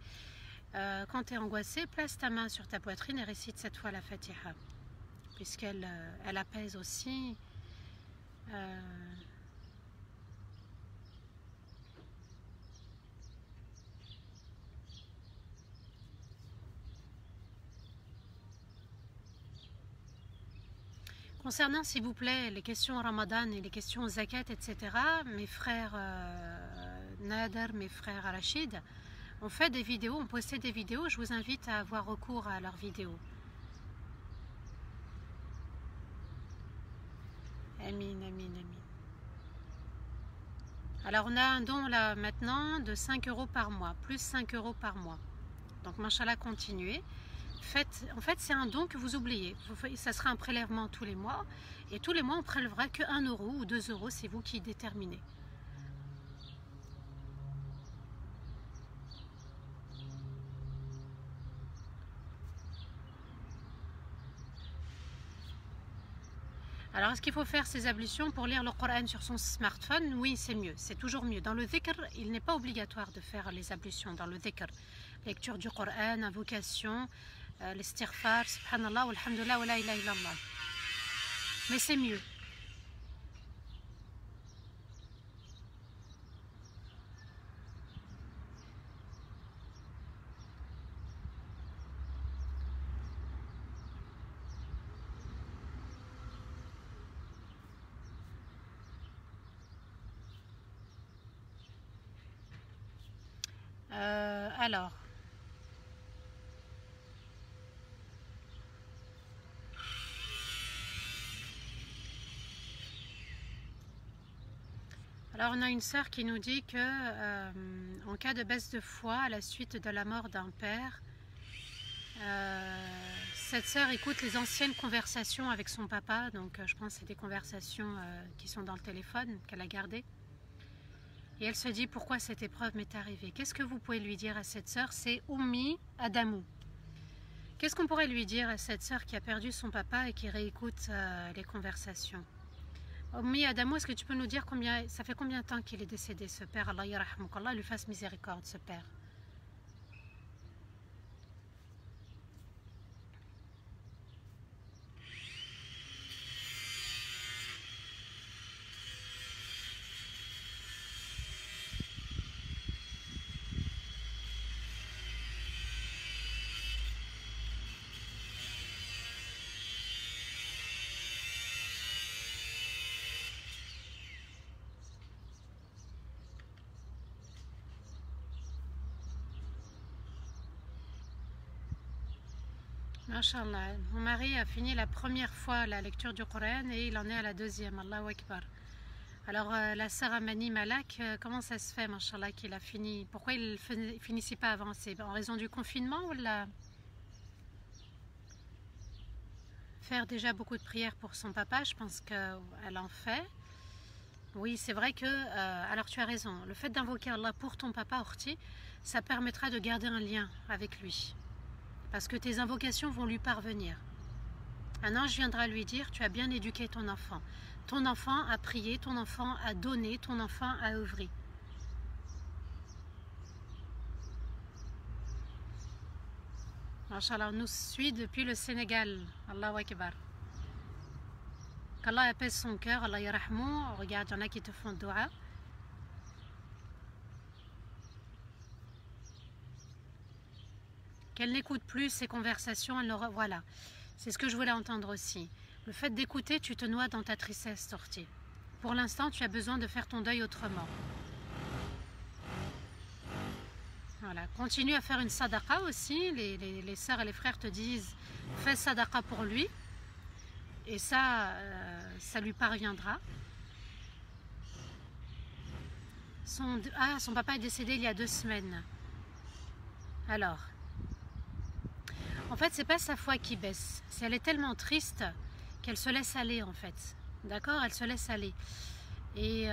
Quand tu es angoissé, place ta main sur ta poitrine et récite cette fois la Fatiha, puisqu'elle elle apaise aussi. Concernant, s'il vous plaît, les questions Ramadan et les questions Zakat, etc., mes frères Nader, mes frères Rachid, on fait des vidéos, on postait des vidéos. Je vous invite à avoir recours à leurs vidéos. Amin, amin, amin. Alors on a un don là maintenant de 5 euros par mois, plus 5 euros par mois. Donc machallah, continuez. En fait, c'est un don que vous oubliez. Ça sera un prélèvement tous les mois. Et tous les mois, on prélèvera que 1 euro ou 2 euros, c'est vous qui déterminez. Alors, est-ce qu'il faut faire ces ablutions pour lire le Coran sur son smartphone? Oui, c'est mieux, c'est toujours mieux. Dans le dhikr, il n'est pas obligatoire de faire les ablutions dans le dhikr. Lecture du Coran, invocation, l'istighfar, subhanallah, walhamdulillah, wa la ilaha illallah. Mais c'est mieux. Alors, on a une sœur qui nous dit que en cas de baisse de foi à la suite de la mort d'un père, cette sœur écoute les anciennes conversations avec son papa, donc je pense que c'est des conversations qui sont dans le téléphone qu'elle a gardées. Et elle se dit pourquoi cette épreuve m'est arrivée. Qu'est-ce que vous pouvez lui dire à cette sœur? C'est Ummi Adamou. Qu'est-ce qu'on pourrait lui dire à cette sœur qui a perdu son papa et qui réécoute les conversations? Ummi Adamou, est-ce que tu peux nous dire ça fait combien de temps qu'il est décédé, ce père? Allah yarahmouk, Allah lui fasse miséricorde, ce père. Masha'Allah. Mon mari a fini la première fois la lecture du Coran et il en est à la deuxième. Allahu Akbar. Alors la sœur Amani Malak, comment ça se fait, Masha'Allah, qu'il a fini? Pourquoi il ne finissait pas avant? C'est en raison du confinement ou la... Faire déjà beaucoup de prières pour son papa, je pense qu'elle en fait. Oui, c'est vrai que... alors tu as raison, le fait d'invoquer Allah pour ton papa, Orti, ça permettra de garder un lien avec lui. Parce que tes invocations vont lui parvenir. Un ange viendra lui dire, tu as bien éduqué ton enfant. Ton enfant a prié, ton enfant a donné, ton enfant a œuvré. Inch'Allah, on nous suit depuis le Sénégal. Allahu Akbar. Qu'Allah apaise son cœur, Allah yarahmou. Regarde, il y en a qui te font dua. Qu'elle n'écoute plus ces conversations, voilà. C'est ce que je voulais entendre aussi. Le fait d'écouter, tu te noies dans ta tristesse sortie. Pour l'instant, tu as besoin de faire ton deuil autrement. Voilà. Continue à faire une sadaqa aussi. Les sœurs et les frères te disent, fais sadaqa pour lui. Et ça, ça lui parviendra. Son papa est décédé il y a 2 semaines. Alors, en fait, c'est pas sa foi qui baisse. Elle est tellement triste qu'elle se laisse aller, en fait. D'accord? Elle se laisse aller. Et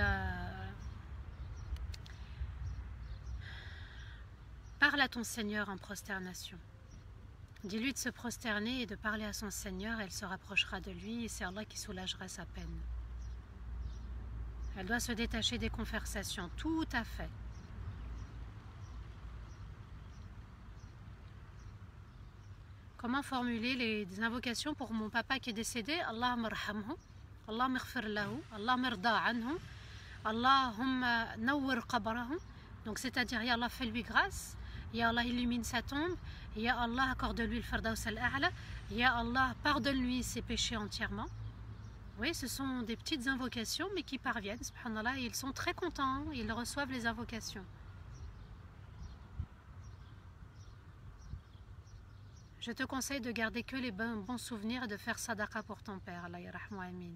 parle à ton Seigneur en prosternation. Dis-lui de se prosterner et de parler à son Seigneur. Elle se rapprochera de lui et c'est Allah qui soulagera sa peine. Elle doit se détacher des conversations. Tout à fait. Comment formuler les invocations pour mon papa qui est décédé? Allahumma arhamhu, Allahumma ighfir lahu, Allahumma irda anhu, Allahumma nawwir qabrahu. Donc c'est-à-dire, Ya Allah, fais-lui grâce, Ya Allah, illumine sa tombe, Ya Allah, accorde-lui le Firdaus al-A'la, Ya Allah, pardonne-lui ses péchés entièrement. Oui, ce sont des petites invocations, mais qui parviennent, subhanallah, et ils sont très contents, ils reçoivent les invocations. Je te conseille de garder que les bons souvenirs et de faire sadaqa pour ton père. Allah yarahmou, amin.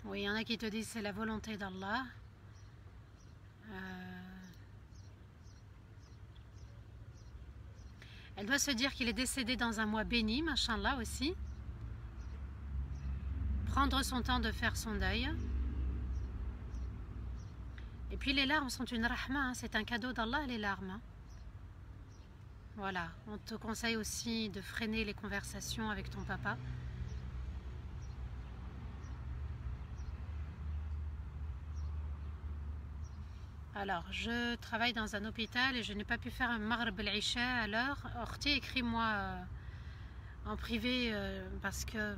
Oui, il y en a qui te disent c'est la volonté d'Allah. Elle doit se dire qu'il est décédé dans un mois béni, machallah aussi. Prendre son temps de faire son deuil. Et puis les larmes sont une rahma, hein, c'est un cadeau d'Allah, les larmes. Hein. Voilà, on te conseille aussi de freiner les conversations avec ton papa. Alors, je travaille dans un hôpital et je n'ai pas pu faire un maghrib al-isha à l'heure. Orti, écris-moi en privé parce que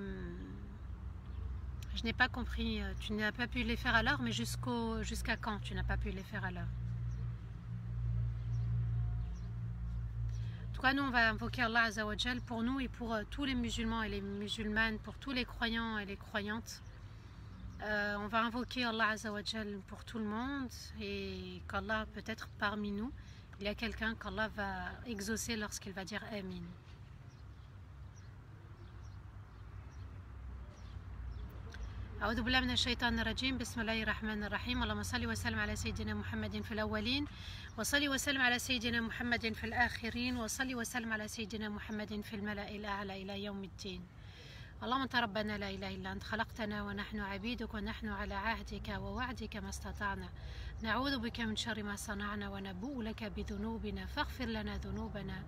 je n'ai pas compris. Tu n'as pas pu les faire à l'heure, mais jusqu'à quand tu n'as pas pu les faire à l'heure? En tout cas, nous, on va invoquer Allah Azza wa Jal pour nous et pour tous les musulmans et les musulmanes, pour tous les croyants et les croyantes. On va invoquer Allah Azza wa Jal pour tout le monde et qu'Allah, peut-être parmi nous, il y a quelqu'un qu'Allah va exaucer lorsqu'il va dire Amin. أعوذ بالله من الشيطان الرجيم بسم الله الرحمن الرحيم اللهم صل وسلم على سيدنا محمد في الأولين وصل وسلم على سيدنا محمد في الآخرين وصل وسلم على سيدنا محمد في الملأ الأعلى إلى يوم الدين اللهم انت ربنا لا اله الا انت خلقتنا ونحن عبيدك ونحن على عهدك ووعدك ما استطعنا نعوذ بك من شر ما صنعنا ونبوء لك بذنوبنا فاغفر لنا ذنوبنا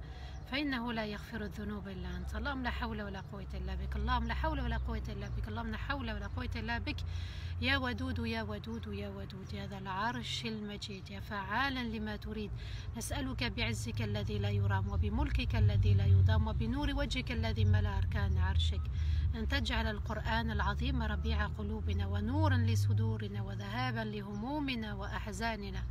فإنه لا يغفر الذنوب إلا أنت اللهم لا حول ولا قوة إلا بك اللهم لا حول ولا قوة إلا بك اللهم لا حول ولا قوة إلا بك يا ودود يا ودود يا ودود يا ذا العرش المجيد يا فعالا لما تريد نسألك بعزك الذي لا يرام وبملكك الذي لا يضام وبنور وجهك الذي ملا أركان عرشك أن تجعل القرآن العظيم ربيع قلوبنا ونورا لصدورنا وذهابا لهمومنا وأحزاننا.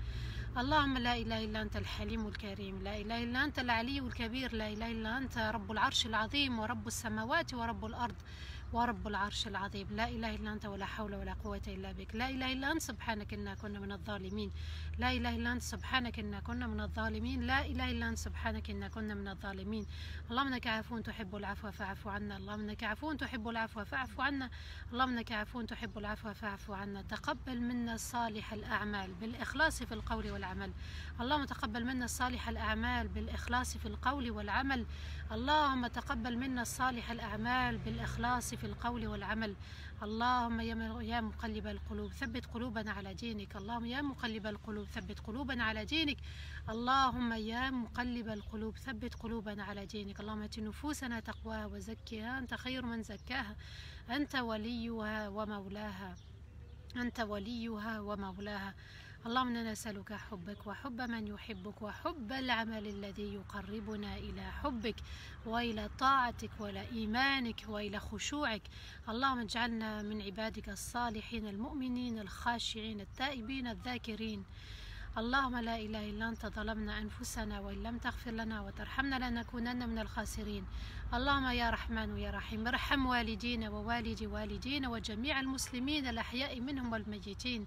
اللهم لا إله إلا أنت الحليم الكريم، لا إله إلا أنت العلي الكبير، لا إله إلا أنت رب العرش العظيم ورب السماوات ورب الأرض ورب العرش العظيم. لا إله إلا أنت ولا حول ولا قوة إلا بك. لا إله إلا أنت سبحانك إنا كنا من الظالمين. لا إله إلا أنت سبحانك إنا كنا من الظالمين. لا إله إلا أنت سبحانك إنا كنا من الظالمين. اللهم إنك عفو تحب العفو فاعف عنا. اللهم إنك عفو تحب العفو فاعف عنا. اللهم إنك عفو تحب العفو فاعف عنا. تقبل منا صالح الأعمال بالإخلاص في القول والعمل. اللهم تقبل منا صالح الأعمال بالإخلاص في القول والعمل. اللهم تقبل منا صالح الأعمال بالإخلاص في القول والعمل. اللهم يا مقلب القلوب ثبت قلوبنا على دينك. اللهم يا مقلب القلوب ثبت قلوبنا على دينك. اللهم يا مقلب القلوب ثبت قلوبنا على دينك. اللهم ات نفوسنا تقواها وزكها أنت خير من زكاها، أنت وليها ومولاها، أنت وليها ومولاها. اللهم إنا نسألك حبك وحب من يحبك وحب العمل الذي يقربنا إلى حبك وإلى طاعتك وإلى إيمانك وإلى خشوعك. اللهم اجعلنا من عبادك الصالحين المؤمنين الخاشعين التائبين الذاكرين. اللهم لا إله إلا أنت ظلمنا أنفسنا وإن لم تغفر لنا وترحمنا لنكونن من الخاسرين. اللهم يا رحمن يا رحيم ارحم والدينا ووالدي والدينا وجميع المسلمين الأحياء منهم والميتين.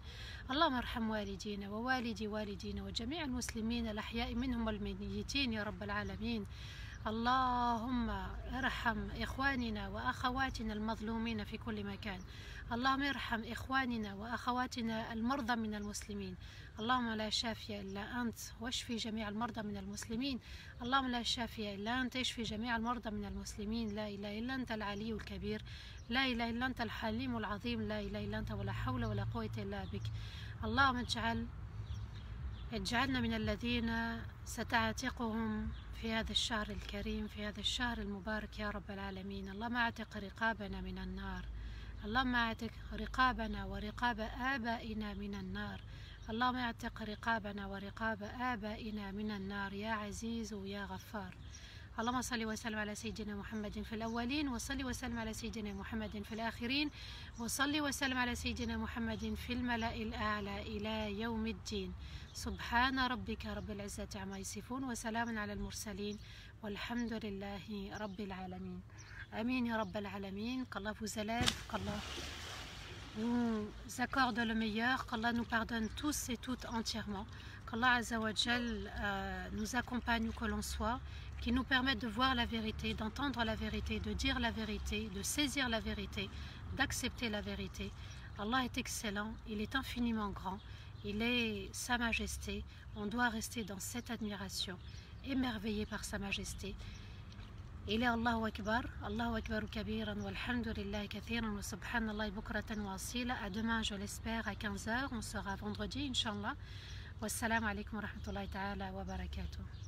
اللهم ارحم والدينا ووالدي والدينا وجميع المسلمين الأحياء منهم والميتين يا رب العالمين. اللهم ارحم إخواننا وأخواتنا المظلومين في كل مكان. اللهم ارحم إخواننا وأخواتنا المرضى من المسلمين. اللهم لا شافي إلا أنت واشفي جميع المرضى من المسلمين. اللهم لا شافي إلا أنت اشفي جميع المرضى من المسلمين. لا إله إلا أنت العلي الكبير، لا إله إلا أنت الحليم العظيم، لا إله إلا أنت ولا حول ولا قوة إلا بك. اللهم اجعلنا من الذين ستعتقهم في هذا الشهر الكريم، في هذا الشهر المبارك يا رب العالمين. اللهم اعتق رقابنا من النار. اللهم اعتق رقابنا ورقاب آبائنا من النار. اللهم اعتق رقابنا ورقاب آبائنا من النار يا عزيز يا غفار. اللهم صل وسلم على سيدنا محمد في الأولين، وصل وسلم على سيدنا محمد في الآخرين، وصل وسلم على سيدنا محمد في الملأ الأعلى إلى يوم الدين. سبحان ربك رب العزة عما يصفون وسلام على المرسلين والحمد لله رب العالمين. Amin ya Rabbal Alamin. Qu'Allah vous élève, qu'Allah nous accorde le meilleur, qu'Allah nous pardonne tous et toutes entièrement, qu'Allah Azza wa Jal nous accompagne où que l'on soit, qui nous permette de voir la vérité, d'entendre la vérité, de dire la vérité, de saisir la vérité, d'accepter la vérité. Allah est excellent, il est infiniment grand, il est Sa Majesté. On doit rester dans cette admiration, émerveillé par Sa Majesté. Il est Allahu Akbar kabiran walhamdulillahi kathiran wa subhanallahi bukratan wa asila. À demain, je l'espère, à 15h. On sera vendredi, Inch'Allah. Wassalamu alaikum wa rahmatullahi ta'ala wa barakatuh.